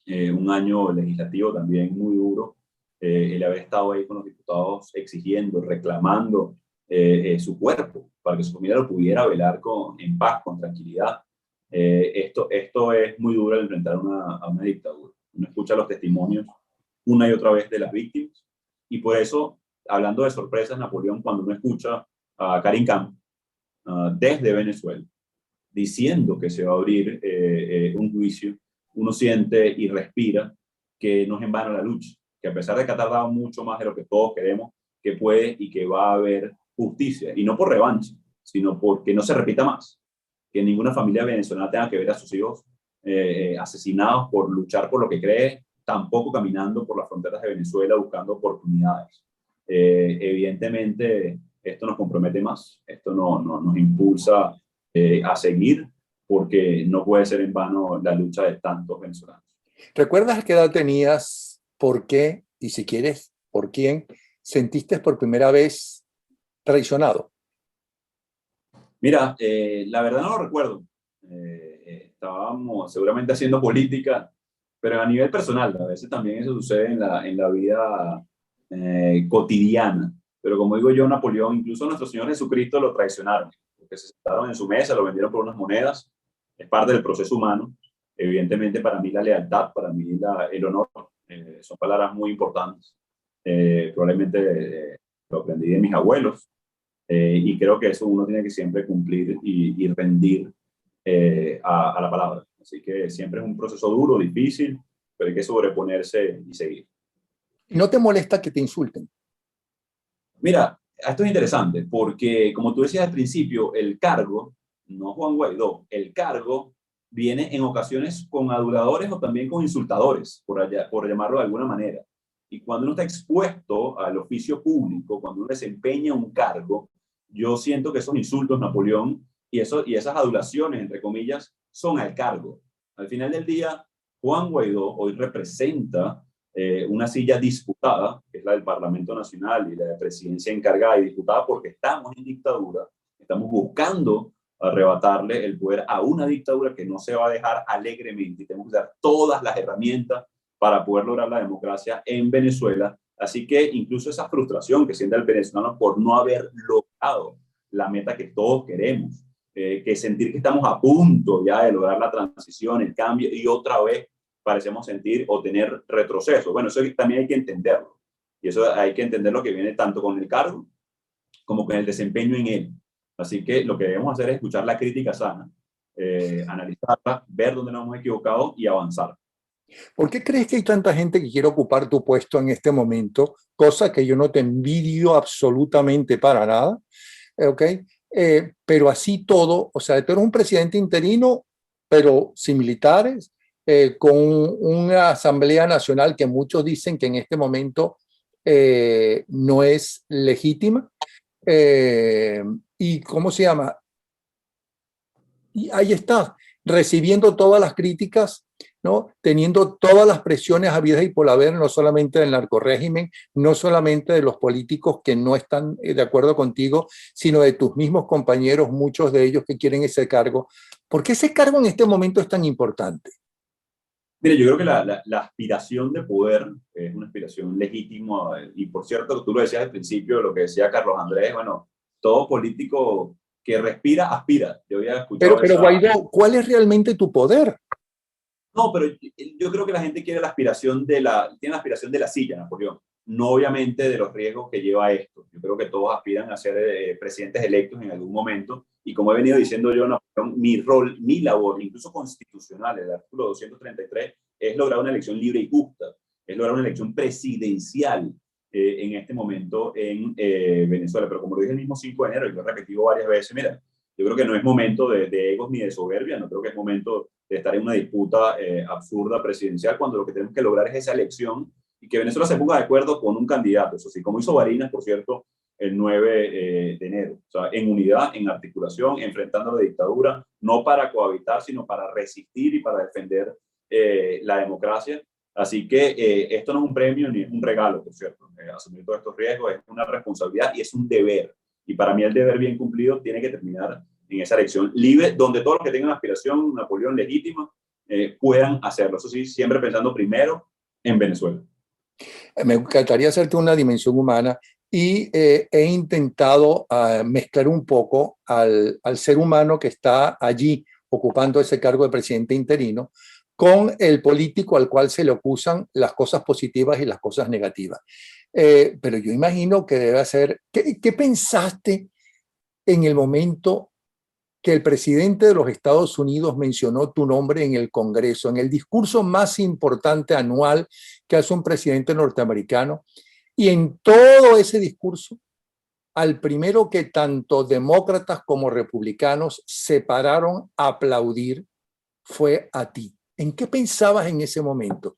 un año legislativo también muy duro, el haber estado ahí con los diputados exigiendo, reclamando su cuerpo para que su familia lo pudiera velar en paz, con tranquilidad. Esto es muy duro al enfrentar a una dictadura. Uno escucha los testimonios una y otra vez de las víctimas y por eso, hablando de sorpresas, Napoleón, cuando uno escucha a Karim Khan desde Venezuela diciendo que se va a abrir un juicio, uno siente y respira que no es en vano la lucha, que a pesar de que ha tardado mucho más de lo que todos queremos, que puede y que va a haber justicia, y no por revancha, sino porque no se repita más, que ninguna familia venezolana tenga que ver a sus hijos asesinados por luchar por lo que cree, tampoco caminando por las fronteras de Venezuela buscando oportunidades. Evidentemente, esto nos compromete más, esto nos impulsa a seguir, porque no puede ser en vano la lucha de tantos venezolanos. ¿Recuerdas qué edad tenías, por qué, y si quieres, por quién sentiste por primera vez traicionado? Mira, la verdad no lo recuerdo. Estábamos seguramente haciendo política, pero a nivel personal, a veces también eso sucede en la vida cotidiana. Pero como digo yo, Napoleón, incluso nuestro Señor Jesucristo lo traicionaron, porque se sentaron en su mesa, lo vendieron por unas monedas, es parte del proceso humano. Evidentemente para mí la lealtad, para mí el honor, son palabras muy importantes. Probablemente lo aprendí de mis abuelos, y creo que eso uno tiene que siempre cumplir y rendir a la palabra. Así que siempre es un proceso duro, difícil, pero hay que sobreponerse y seguir. ¿No te molesta que te insulten? Mira, esto es interesante porque, como tú decías al principio, el cargo, no Juan Guaidó, el cargo viene en ocasiones con aduladores o también con insultadores, por llamarlo de alguna manera. Y cuando uno está expuesto al oficio público, cuando uno desempeña un cargo, yo siento que esos insultos, Napoleón, y esas adulaciones, entre comillas, son al cargo. Al final del día, Juan Guaidó hoy representa una silla disputada, que es la del Parlamento Nacional y la de presidencia encargada y disputada porque estamos en dictadura, estamos buscando arrebatarle el poder a una dictadura que no se va a dejar alegremente, y tenemos que dar todas las herramientas para poder lograr la democracia en Venezuela. Así que incluso esa frustración que siente el venezolano por no haber logrado la meta que todos queremos, que sentir que estamos a punto ya de lograr la transición, el cambio, y otra vez parecemos sentir o tener retroceso. Bueno, eso también hay que entenderlo. Y eso hay que entender lo que viene tanto con el cargo como con el desempeño en él. Así que lo que debemos hacer es escuchar la crítica sana, analizarla, ver dónde nos hemos equivocado y avanzar. ¿Por qué crees que hay tanta gente que quiere ocupar tu puesto en este momento? Cosa que yo no te envidio absolutamente para nada. ¿Ok? Pero así todo, o sea, tú eres un presidente interino, pero sin militares, con una Asamblea Nacional que muchos dicen que en este momento no es legítima. ¿Y cómo se llama? Y ahí está, recibiendo todas las críticas, ¿no? Teniendo todas las presiones habidas y por haber, no solamente del narcorrégimen, no solamente de los políticos que no están de acuerdo contigo, sino de tus mismos compañeros, muchos de ellos que quieren ese cargo. ¿Por qué ese cargo en este momento es tan importante? Mire, yo creo que la aspiración de poder es una aspiración legítima, y por cierto, tú lo decías al principio, lo que decía Carlos Andrés, bueno, todo político que respira, aspira. Yo había escuchado Pero Guaidó, ¿cuál es realmente tu poder? No, pero yo creo que la gente quiere tiene la aspiración de la silla, Napoleón, no obviamente de los riesgos que lleva esto. Yo creo que todos aspiran a ser presidentes electos en algún momento, y como he venido diciendo yo, Napoleón, mi rol, mi labor, incluso constitucional, el artículo 233, es lograr una elección libre y justa, es lograr una elección presidencial, en este momento en Venezuela. Pero como lo dije el mismo 5 de enero, y lo he repetido varias veces, mira, yo creo que no es momento de egos ni de soberbia, no creo que es momento de estar en una disputa absurda presidencial, cuando lo que tenemos que lograr es esa elección y que Venezuela se ponga de acuerdo con un candidato, eso sí, como hizo Barinas, por cierto, el 9 de enero, o sea, en unidad, en articulación, enfrentando la dictadura, no para cohabitar, sino para resistir y para defender la democracia. Así que esto no es un premio ni es un regalo, por cierto. Asumir todos estos riesgos es una responsabilidad y es un deber. Y para mí el deber bien cumplido tiene que terminar en esa elección libre, donde todos los que tengan aspiración, Napoleón legítima, puedan hacerlo. Eso sí, siempre pensando primero en Venezuela. Me encantaría hacerte una dimensión humana y he intentado mezclar un poco al ser humano que está allí ocupando ese cargo de presidente interino con el político al cual se le acusan las cosas positivas y las cosas negativas. Pero yo imagino que debe ser, ¿qué pensaste en el momento que el presidente de los Estados Unidos mencionó tu nombre en el Congreso, en el discurso más importante anual que hace un presidente norteamericano? Y en todo ese discurso, al primero que tanto demócratas como republicanos se pararon a aplaudir fue a ti. ¿En qué pensabas en ese momento?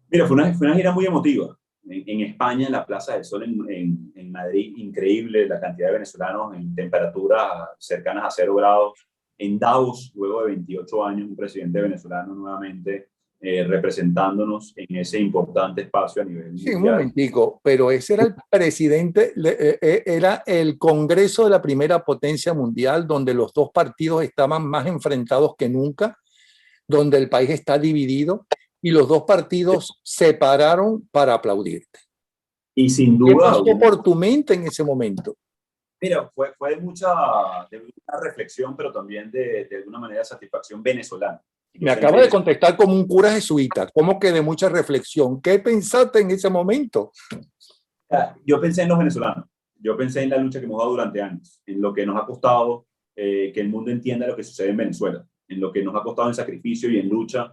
Mira, fue una gira muy emotiva. En España, en la Plaza del Sol, en Madrid, increíble la cantidad de venezolanos en temperaturas cercanas a 0 grados. En Davos, luego de 28 años, un presidente venezolano nuevamente representándonos en ese importante espacio a nivel Sí, un mundial. momentico, pero ese era el presidente, era el Congreso de la primera potencia mundial, donde los dos partidos estaban más enfrentados que nunca, donde el país está dividido y los dos partidos se pararon para aplaudirte. Y sin ¿Qué duda, pasó por tu mente en ese momento? mira, fue de mucha reflexión, pero también de alguna manera satisfacción venezolana. Yo Me acaba de siempre, contestar como un cura jesuita, como que de mucha reflexión. ¿Qué pensaste en ese momento? yo pensé en los venezolanos, yo pensé en la lucha que hemos dado durante años, en lo que nos ha costado que el mundo entienda lo que sucede en Venezuela, en lo que nos ha costado en sacrificio y en lucha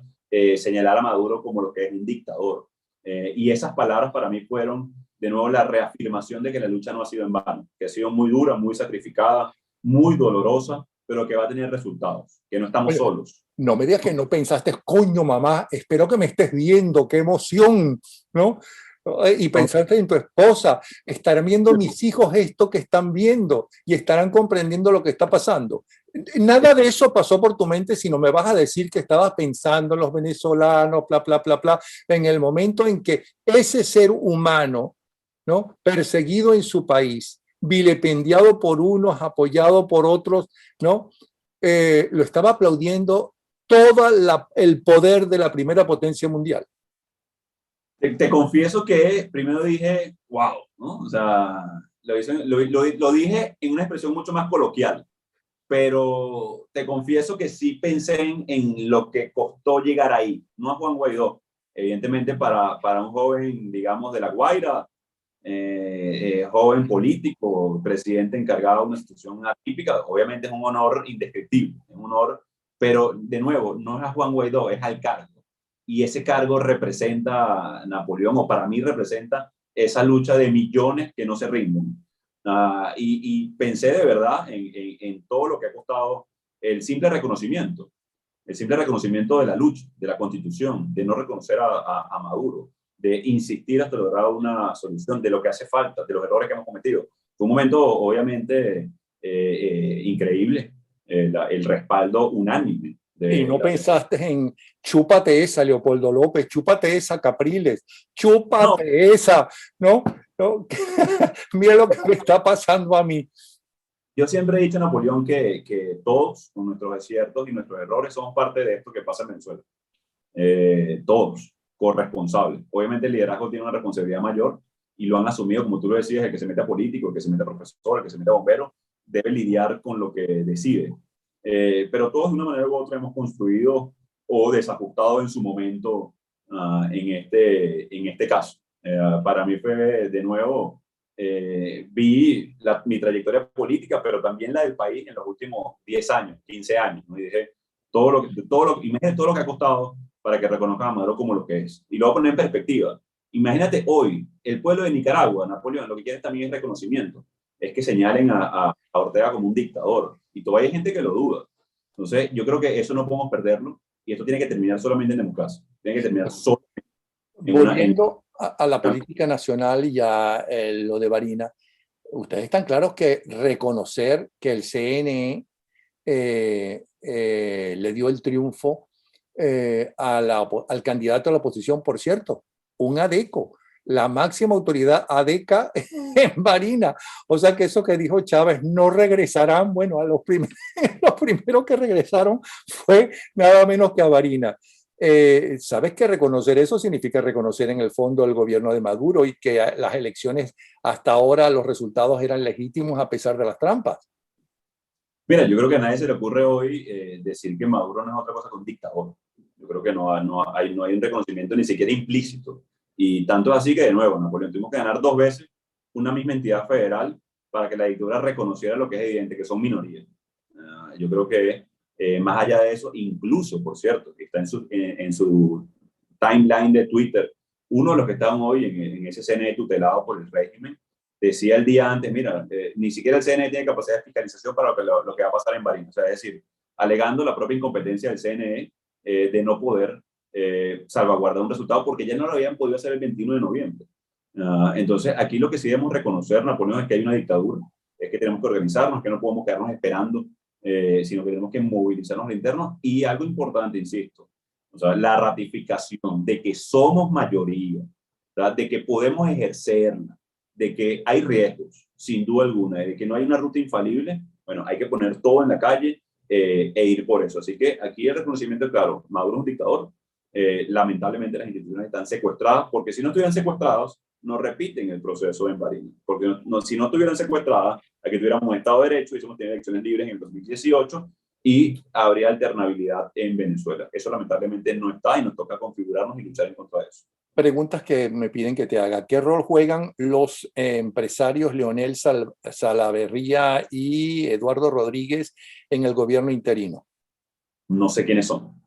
señalar a Maduro como lo que es un dictador. Y esas palabras para mí fueron de nuevo la reafirmación de que la lucha no ha sido en vano, que ha sido muy dura, muy sacrificada, muy dolorosa, pero que va a tener resultados, que no estamos Oye, solos. no me digas que no pensaste, coño, mamá, espero que me estés viendo, qué emoción, ¿no? Y pensaste en tu esposa, estarán viendo mis hijos esto que están viendo y estarán comprendiendo lo que está pasando. Nada de eso pasó por tu mente, sino me vas a decir que estabas pensando en los venezolanos, bla, bla, bla, bla, en el momento en que ese ser humano, ¿no? Perseguido en su país, vilipendiado por unos, apoyado por otros, ¿no? Lo estaba aplaudiendo todo el poder de la primera potencia mundial. Te confieso que primero dije, wow, ¿no? O sea, lo dije en una expresión mucho más coloquial, pero te confieso que sí pensé en lo que costó llegar ahí, no a Juan Guaidó. Evidentemente para un joven, digamos, de La Guaira, joven político, presidente encargado de una institución atípica, obviamente es un honor indescriptible, es un honor, pero de nuevo, no es a Juan Guaidó, es al cargo. Y ese cargo representa a Napoleón, o para mí representa esa lucha de millones que no se rinden. Y pensé de verdad en todo lo que ha costado el simple reconocimiento de la lucha, de la constitución, de no reconocer a Maduro, de insistir hasta lograr una solución, de lo que hace falta, de los errores que hemos cometido. Fue un momento obviamente increíble, el respaldo unánime. Y no pensaste en chúpate esa, Leopoldo López, chúpate esa, Capriles, No, chúpate esa, ¿no? ¿No? Mira lo que me está pasando a mí. yo siempre he dicho a Napoleón que todos, con nuestros aciertos y nuestros errores, somos parte de esto que pasa en Venezuela. Todos, corresponsables. Obviamente el liderazgo tiene una responsabilidad mayor y lo han asumido, como tú lo decías, el que se mete a político, el que se mete a profesor, el que se mete a bombero, debe lidiar con lo que decide. Pero todos de una manera u otra hemos construido o desajustado en su momento en este caso. Para mí fue de nuevo, vi mi trayectoria política, pero también la del país en los últimos 10 años, 15 años, ¿no? Y dije, imagínate todo lo que ha costado para que reconozcan a Maduro como lo que es. Y lo voy a poner en perspectiva. Imagínate hoy, el pueblo de Nicaragua, Napoleón, lo que quiere también es reconocimiento, es que señalen a Ortega como un dictador, y todavía hay gente que lo duda. Entonces, yo creo que eso no podemos perderlo, y esto tiene que terminar solamente en democracia, tiene que terminar solo en una... Volviendo a la política nacional y ya lo de Varina, ustedes están claros que reconocer que el CNE le dio el triunfo al candidato a la oposición, por cierto, un ADECO, la máxima autoridad ADECA en Varina. O sea que eso que dijo Chávez, no regresarán, bueno, a los primeros que regresaron fue nada menos que a Varina. Sabes que reconocer eso significa reconocer en el fondo el gobierno de Maduro y que las elecciones hasta ahora los resultados eran legítimos a pesar de las trampas. Mira, yo creo que a nadie se le ocurre hoy decir que Maduro no es otra cosa que un dictador. Yo creo que no hay un reconocimiento ni siquiera implícito. Y tanto es así que, de nuevo, Napoleón, tuvimos que ganar 2 veces una misma entidad federal para que la dictadura reconociera lo que es evidente, que son minorías. Yo creo que más allá de eso, incluso, por cierto, que está en su timeline de Twitter, uno de los que estaban hoy en ese CNE tutelado por el régimen, decía el día antes, mira, ni siquiera el CNE tiene capacidad de fiscalización para lo que va a pasar en Barinas. O sea, es decir, alegando la propia incompetencia del CNE de no poder salvaguardar un resultado porque ya no lo habían podido hacer el 21 de noviembre. Entonces, aquí lo que sí debemos reconocer, Napoleón, es que hay una dictadura, es que tenemos que organizarnos, que no podemos quedarnos esperando, sino que tenemos que movilizarnos al interno. Y algo importante, insisto, o sea, la ratificación de que somos mayoría, ¿verdad? De que podemos ejercerla, de que hay riesgos, sin duda alguna, de que no hay una ruta infalible. Bueno, hay que poner todo en la calle e ir por eso. Así que aquí el reconocimiento es claro, Maduro es un dictador, lamentablemente las instituciones están secuestradas, porque si no estuvieran secuestrados, no repiten el proceso en Barinas, porque si no estuvieran secuestradas, aquí tuviéramos un Estado de Derecho, hubiésemos tenido elecciones libres en el 2018 y habría alternabilidad en Venezuela. Eso lamentablemente no está y nos toca configurarnos y luchar en contra de eso. Preguntas que me piden que te haga. ¿Qué rol juegan los empresarios Leonel Salaverría y Eduardo Rodríguez en el gobierno interino? No sé quiénes son.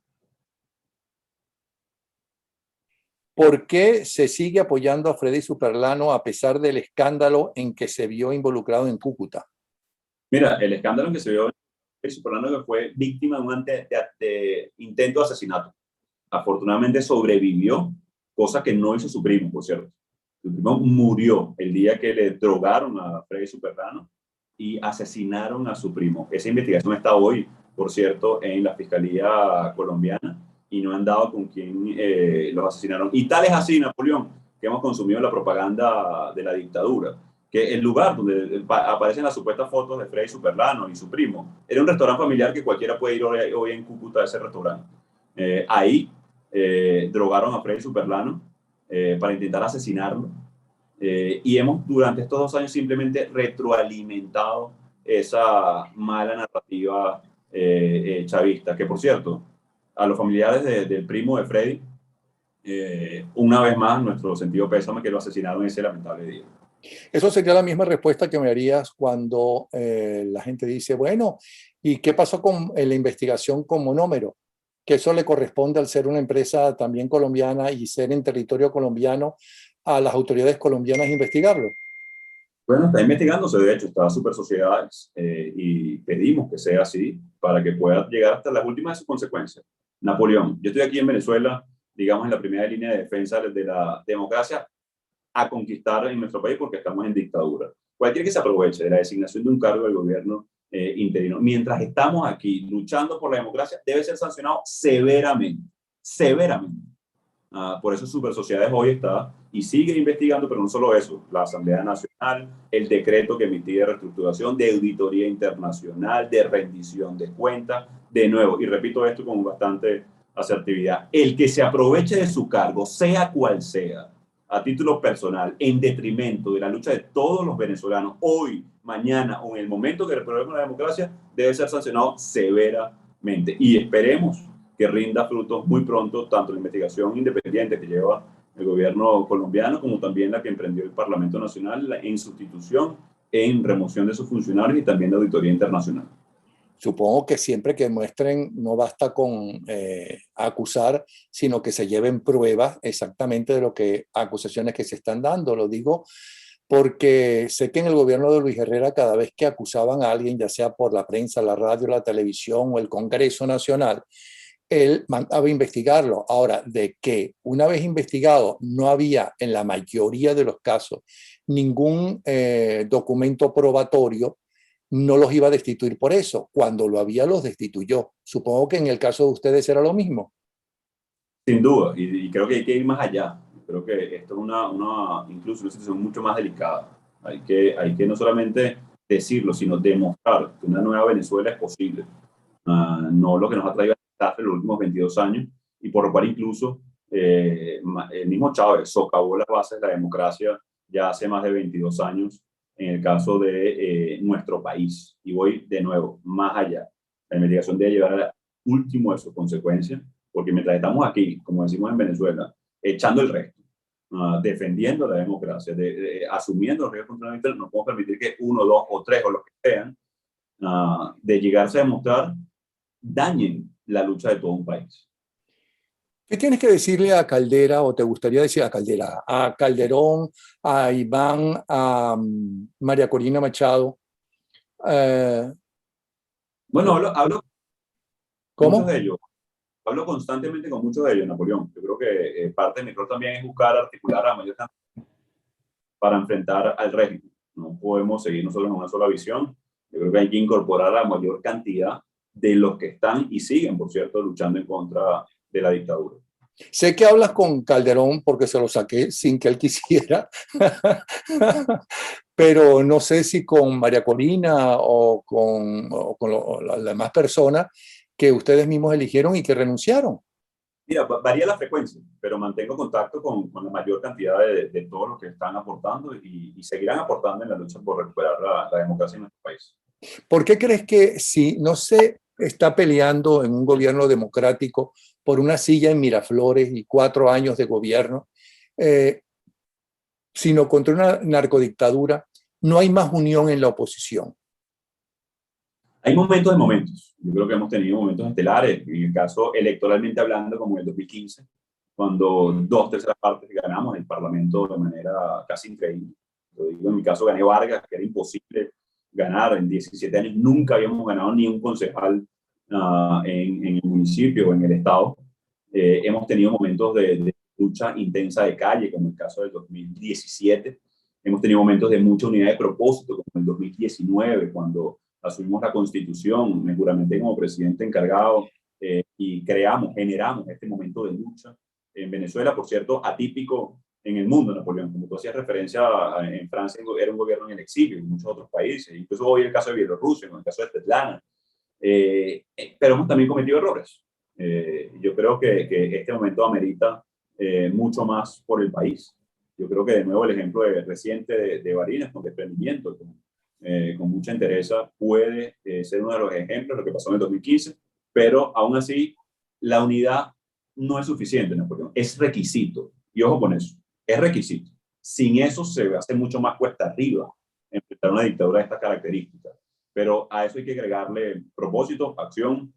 ¿Por qué se sigue apoyando a Freddy Superlano a pesar del escándalo en que se vio involucrado en Cúcuta? Mira, el escándalo en que se vio Freddy Superlano fue víctima de un intento de asesinato. Afortunadamente sobrevivió, cosa que no hizo su primo, por cierto. Su primo murió el día que le drogaron a Freddy Superlano y asesinaron a su primo. Esa investigación está hoy, por cierto, en la Fiscalía colombiana y no han dado con quién los asesinaron. Y tal es así, Napoleón, que hemos consumido la propaganda de la dictadura, que el lugar donde aparecen las supuestas fotos de Freddy Superlano y su primo era un restaurante familiar que cualquiera puede ir hoy en Cúcuta a ese restaurante. Ahí drogaron a Freddy Superlano para intentar asesinarlo. Y hemos durante estos 2 años simplemente retroalimentado esa mala narrativa chavista, que por cierto, a los familiares del primo de Freddy, una vez más nuestro sentido pésame que lo asesinaron ese lamentable día. Eso sería la misma respuesta que me harías cuando la gente dice, bueno, ¿y qué pasó con la investigación con Monómero? Que eso le corresponde al ser una empresa también colombiana y ser en territorio colombiano a las autoridades colombianas investigarlo. Bueno, está investigándose, de hecho, está Super Sociedades y pedimos que sea así para que pueda llegar hasta las últimas de sus consecuencias. Napoleón, yo estoy aquí en Venezuela, digamos, en la primera línea de defensa de la democracia a conquistar en nuestro país porque estamos en dictadura. Cualquiera que se aproveche de la designación de un cargo del gobierno interino, mientras estamos aquí luchando por la democracia, debe ser sancionado severamente, severamente. Por eso Super Sociedades hoy está y sigue investigando, pero no solo eso, la Asamblea Nacional, el decreto que emití de reestructuración, de auditoría internacional, de rendición de cuentas, de nuevo, y repito esto con bastante asertividad, el que se aproveche de su cargo, sea cual sea, a título personal, en detrimento de la lucha de todos los venezolanos, hoy, mañana o en el momento que reprobemos la democracia, debe ser sancionado severamente. Y esperemos que rinda frutos muy pronto, tanto la investigación independiente que lleva el gobierno colombiano como también la que emprendió el Parlamento Nacional en sustitución, en remoción de sus funcionarios y también de auditoría internacional. Supongo que siempre que muestren, no basta con acusar, sino que se lleven pruebas exactamente de lo que acusaciones que se están dando. Lo digo porque sé que en el gobierno de Luis Herrera, cada vez que acusaban a alguien, ya sea por la prensa, la radio, la televisión o el Congreso Nacional, él mandaba a investigarlo. Ahora, de que una vez investigado no había en la mayoría de los casos ningún documento probatorio, no los iba a destituir por eso. Cuando lo había, los destituyó. Supongo que en el caso de ustedes era lo mismo. Sin duda, y creo que hay que ir más allá. Creo que esto es incluso una situación mucho más delicada. Hay que no solamente decirlo, sino demostrar que una nueva Venezuela es posible. No lo que nos ha traído hasta los últimos 22 años, y por lo cual incluso el mismo Chávez socavó las bases de la democracia ya hace más de 22 años en el caso de nuestro país. Y voy de nuevo más allá. La investigación debe llevar al último de sus consecuencias, porque mientras estamos aquí, como decimos en Venezuela, echando el resto, defendiendo la democracia, asumiendo los riesgos contra la democracia, no podemos permitir que uno, dos o tres o los que sean, de llegarse a demostrar, dañen la lucha de todo un país. ¿Qué tienes que decirle a Caldera, o te gustaría decir a Caldera, a Calderón, a Iván, a María Corina Machado? Bueno, hablo con muchos ¿Cómo? de ellos. Hablo constantemente con muchos de ellos, Napoleón. Yo creo que parte de mi rol también es buscar articular a mayor cantidad para enfrentar al régimen. No podemos seguir nosotros en una sola visión. Yo creo que hay que incorporar a la mayor cantidad de los que están y siguen, por cierto, luchando en contra de la dictadura. Sé que hablas con Calderón porque se lo saqué sin que él quisiera, pero no sé si con María Corina o con las demás personas que ustedes mismos eligieron y que renunciaron. Mira, varía la frecuencia, pero mantengo contacto con la mayor cantidad de todos los que están aportando y seguirán aportando en la lucha por recuperar la democracia en nuestro país. ¿Por qué crees que si no se está peleando en un gobierno democrático por una silla en Miraflores y 4 años de gobierno, eh, sino contra una narcodictadura, no hay más unión en la oposición? Hay momentos de momentos. Yo creo que hemos tenido momentos estelares, en el caso electoralmente hablando, como en el 2015, cuando 2/3 ganamos el Parlamento de manera casi increíble. Lo digo, en mi caso gané Vargas, que era imposible ganar. En 17 años nunca habíamos ganado ni un concejal en el municipio o en el estado. Hemos tenido momentos de lucha intensa de calle, como el caso del 2017. Hemos tenido momentos de mucha unidad de propósito, como el 2019, cuando asumimos la Constitución, me juramenté como presidente encargado y generamos este momento de lucha en Venezuela, por cierto, atípico en el mundo, Napoleón. Como tú hacías referencia, en Francia era un gobierno en el exilio, en muchos otros países, incluso hoy el caso de Bielorrusia, en el caso de Svetlana, pero hemos también cometido errores. Yo creo que este momento amerita mucho más por el país. Yo creo que de nuevo el ejemplo reciente de Barinas con desprendimiento, con mucha entereza, puede ser uno de los ejemplos de lo que pasó en el 2015, pero aún así la unidad no es suficiente, Napoleón. Es requisito, y ojo con eso, es requisito. Sin eso se hace mucho más cuesta arriba enfrentar una dictadura de estas características. Pero a eso hay que agregarle propósito, acción,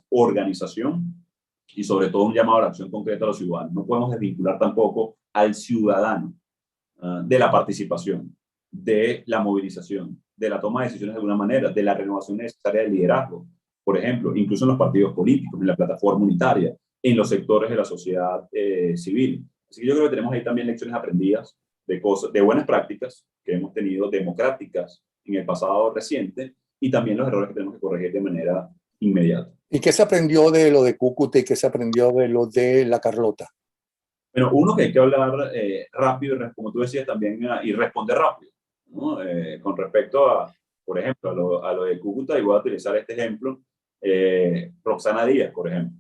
organización y sobre todo un llamado a la acción concreta a los ciudadanos. No podemos desvincular tampoco al ciudadano de la participación, de la movilización, de la toma de decisiones de alguna manera, de la renovación necesaria del liderazgo, por ejemplo, incluso en los partidos políticos, en la plataforma unitaria, en los sectores de la sociedad civil. Así que yo creo que tenemos ahí también lecciones aprendidas de buenas prácticas que hemos tenido democráticas en el pasado reciente y también los errores que tenemos que corregir de manera inmediata. ¿Y qué se aprendió de lo de Cúcuta y qué se aprendió de lo de la Carlota? Bueno, uno que hay que hablar rápido, como tú decías también, y responder rápido, ¿no? Con respecto a, por ejemplo, a lo de Cúcuta, y voy a utilizar este ejemplo, Roxana Díaz, por ejemplo,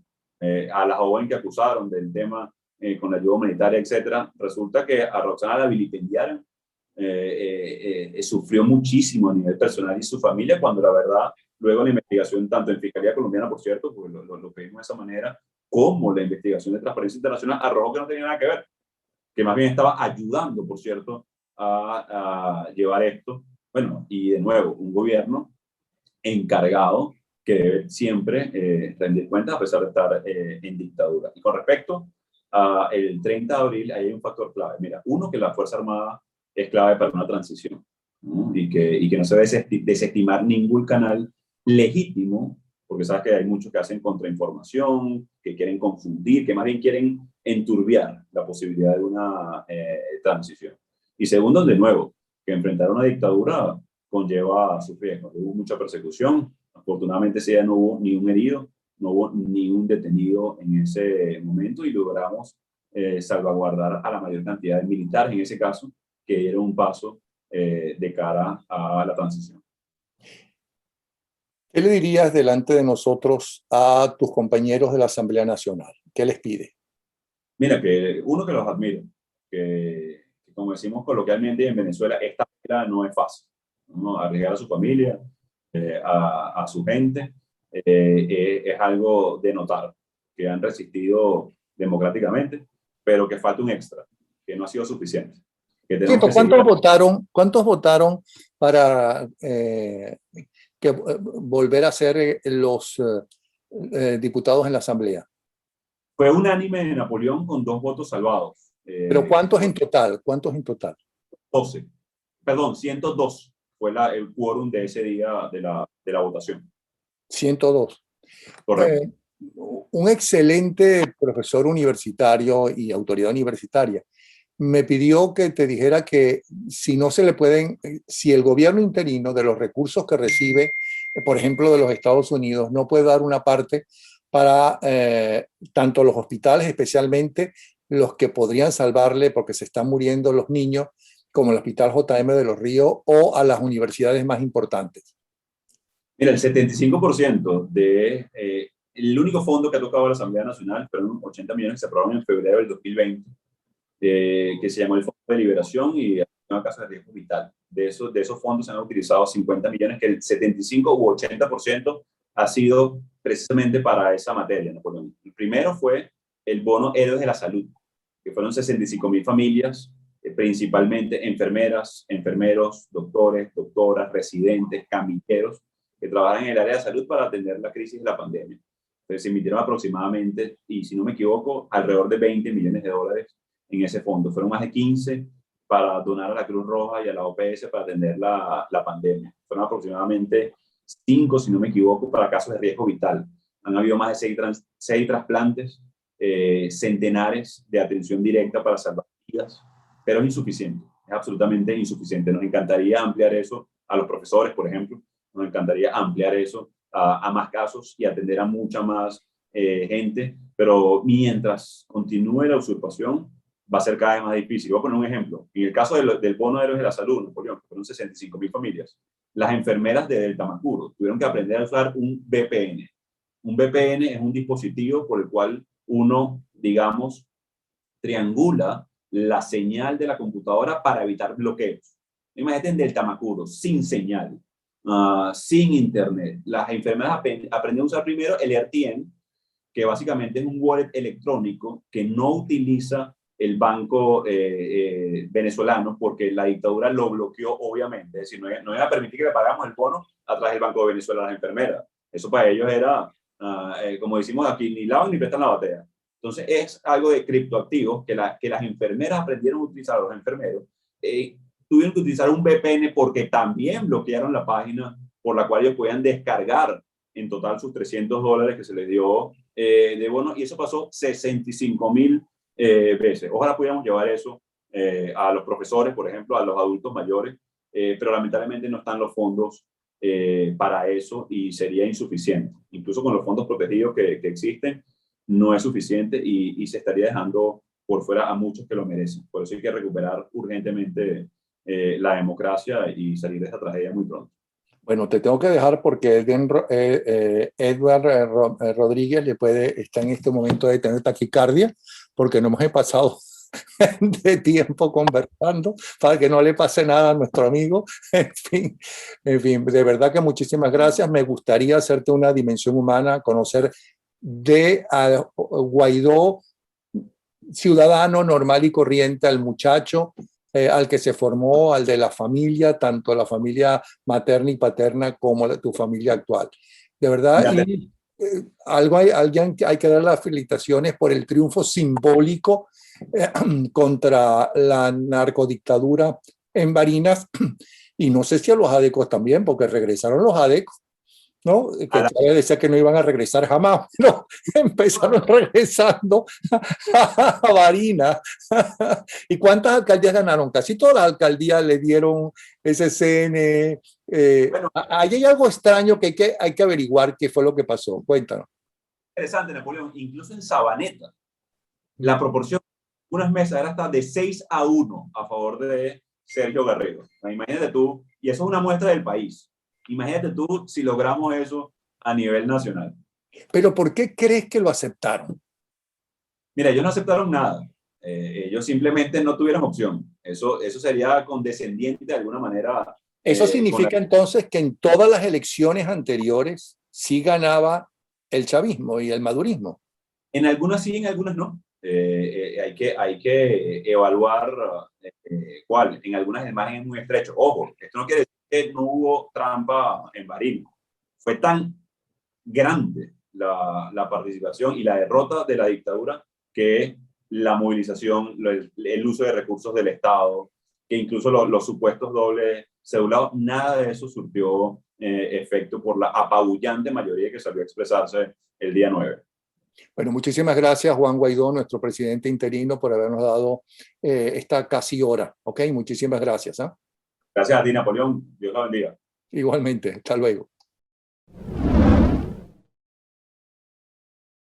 a la joven que acusaron del tema con la ayuda humanitaria, etcétera, resulta que a Roxana la vilipendiaron, sufrió muchísimo a nivel personal y su familia, cuando la verdad, luego la investigación, tanto en Fiscalía Colombiana, por cierto, pues lo pedimos de esa manera, como la investigación de Transparencia Internacional arrojó que no tenía nada que ver, que más bien estaba ayudando, por cierto, a llevar esto. Bueno, y de nuevo, un gobierno encargado que debe siempre rendir cuentas a pesar de estar en dictadura. Y con respecto al 30 de abril, ahí hay un factor clave. Mira, uno, que la Fuerza Armada es clave para una transición, ¿no? Y que no se debe desestimar ningún canal legítimo, porque sabes que hay muchos que hacen contrainformación, que quieren confundir, que más bien quieren enturbiar la posibilidad de una transición. Y segundo, de nuevo, que enfrentar una dictadura conlleva sus riesgos. Hubo mucha persecución, afortunadamente ese día no hubo ni un herido, no hubo ni un detenido en ese momento y logramos salvaguardar a la mayor cantidad de militares en ese caso, que dieron un paso de cara a la transición. ¿Qué le dirías delante de nosotros a tus compañeros de la Asamblea Nacional? ¿Qué les pide? Mira, que uno, que los admiro, que como decimos coloquialmente en Venezuela, esta vida no es fácil, ¿no? Arriesgar a su familia, a su gente, es algo de notar, que han resistido democráticamente, pero que falta un extra, que no ha sido suficiente. Que tenemos que seguir. ¿Cuántos votaron para volver a ser los diputados en la Asamblea? Fue unánime de Napoleón con 2 votos salvados. ¿Pero cuántos en total? ¿Cuántos en total? 12. Perdón, 102 fue el quórum de ese día de la votación. 102. Correcto. Un excelente profesor universitario y autoridad universitaria me pidió que te dijera que si no se le pueden, si el gobierno interino de los recursos que recibe, por ejemplo, de los Estados Unidos, no puede dar una parte para tanto los hospitales, especialmente los que podrían salvarle porque se están muriendo los niños, como el Hospital JM de Los Ríos, o a las universidades más importantes. Mira, el 75% el único fondo que ha tocado la Asamblea Nacional fueron 80 millones que se aprobaron en febrero del 2020, que se llamó el Fondo de Liberación y una casa de riesgo vital. De esos fondos se han utilizado 50 millones, que el 75 u 80% ha sido precisamente para esa materia, Napoleón. El primero fue el bono Héroes de la Salud, que fueron 65.000 familias, principalmente enfermeras, enfermeros, doctores, doctoras, residentes, camilleros, que trabajan en el área de salud para atender la crisis de la pandemia. Entonces se emitieron aproximadamente, y si no me equivoco, alrededor de 20 millones de dólares en ese fondo. Fueron más de 15 para donar a la Cruz Roja y a la OPS para atender la pandemia. Fueron aproximadamente 5, si no me equivoco, para casos de riesgo vital. Han habido más de 6 trasplantes, centenares de atención directa para salvar vidas, pero es insuficiente, es absolutamente insuficiente. Nos encantaría ampliar eso a los profesores, por ejemplo. Nos encantaría ampliar eso a más casos y atender a mucha más gente, pero mientras continúe la usurpación, va a ser cada vez más difícil. Voy a poner un ejemplo. En el caso del bono de Héroes de la Salud, Napoleón, que fueron 65.000 familias, las enfermeras de Delta Macuro tuvieron que aprender a usar un VPN. Un VPN es un dispositivo por el cual uno, digamos, triangula la señal de la computadora para evitar bloqueos. Imagínate en Delta Macuro, sin señal, sin internet. Las enfermeras aprenden a usar primero el RTN, que básicamente es un wallet electrónico que no utiliza el banco venezolano porque la dictadura lo bloqueó, obviamente. Es decir, no iba a permitir que le pagamos el bono a través del Banco de Venezuela a las enfermeras. Eso para ellos era, como decimos aquí, ni lavan ni prestan la batea. Entonces es algo de criptoactivos que las enfermeras aprendieron a utilizar, los enfermeros, tuvieron que utilizar un VPN porque también bloquearon la página por la cual ellos podían descargar en total sus $300 que se les dio de bono, y eso pasó 65.000 veces. Ojalá pudiéramos llevar eso a los profesores, por ejemplo, a los adultos mayores, pero lamentablemente no están los fondos para eso y sería insuficiente. Incluso con los fondos protegidos que existen, no es suficiente y se estaría dejando por fuera a muchos que lo merecen. Por eso hay que recuperar urgentemente la democracia y salir de esta tragedia muy pronto. Bueno, te tengo que dejar porque Edward Rodríguez está en este momento de tener taquicardia porque no hemos pasado de tiempo conversando para que no le pase nada a nuestro amigo. En fin, de verdad que muchísimas gracias. Me gustaría hacerte una dimensión humana, conocer de Guaidó, ciudadano normal y corriente, al muchacho al que se formó, al de la familia, tanto la familia materna y paterna como tu familia actual. de verdad. Y alguien hay que dar las felicitaciones por el triunfo simbólico contra la narcodictadura en Barinas, y no sé si a los adecos también, porque regresaron los adecos, ¿no? Que Chávez decía que no iban a regresar jamás, pero empezaron regresando a Barinas. ¿Y cuántas alcaldías ganaron? Casi todas las alcaldías le dieron SCN. Bueno, ahí hay algo extraño que hay que averiguar qué fue lo que pasó. Cuéntanos. interesante, Napoleón. Incluso en Sabaneta, la proporción de unas mesas era hasta de 6-1 a favor de Sergio Guerrero. Imagínate tú, y eso es una muestra del país. Imagínate tú si logramos eso a nivel nacional. Pero ¿por qué crees que lo aceptaron? Mira, ellos no aceptaron nada. Ellos simplemente no tuvieron opción. Eso sería condescendiente de alguna manera. Eso significa entonces que en todas las elecciones anteriores sí ganaba el chavismo y el madurismo. En algunas sí, en algunas no. Hay que evaluar cuál. En algunas el margen es muy estrecho. Ojo, esto no quiere decir que no hubo trampa en Barinas. Fue tan grande la participación y la derrota de la dictadura que la movilización, el uso de recursos del Estado, que incluso los supuestos dobles cedulados, nada de eso surtió efecto por la apabullante mayoría que salió a expresarse el día 9. Bueno, muchísimas gracias, Juan Guaidó, nuestro presidente interino, por habernos dado esta casi hora. ¿Ok? Muchísimas gracias. Gracias a ti, Napoleón. Dios la bendiga. Igualmente. Hasta luego.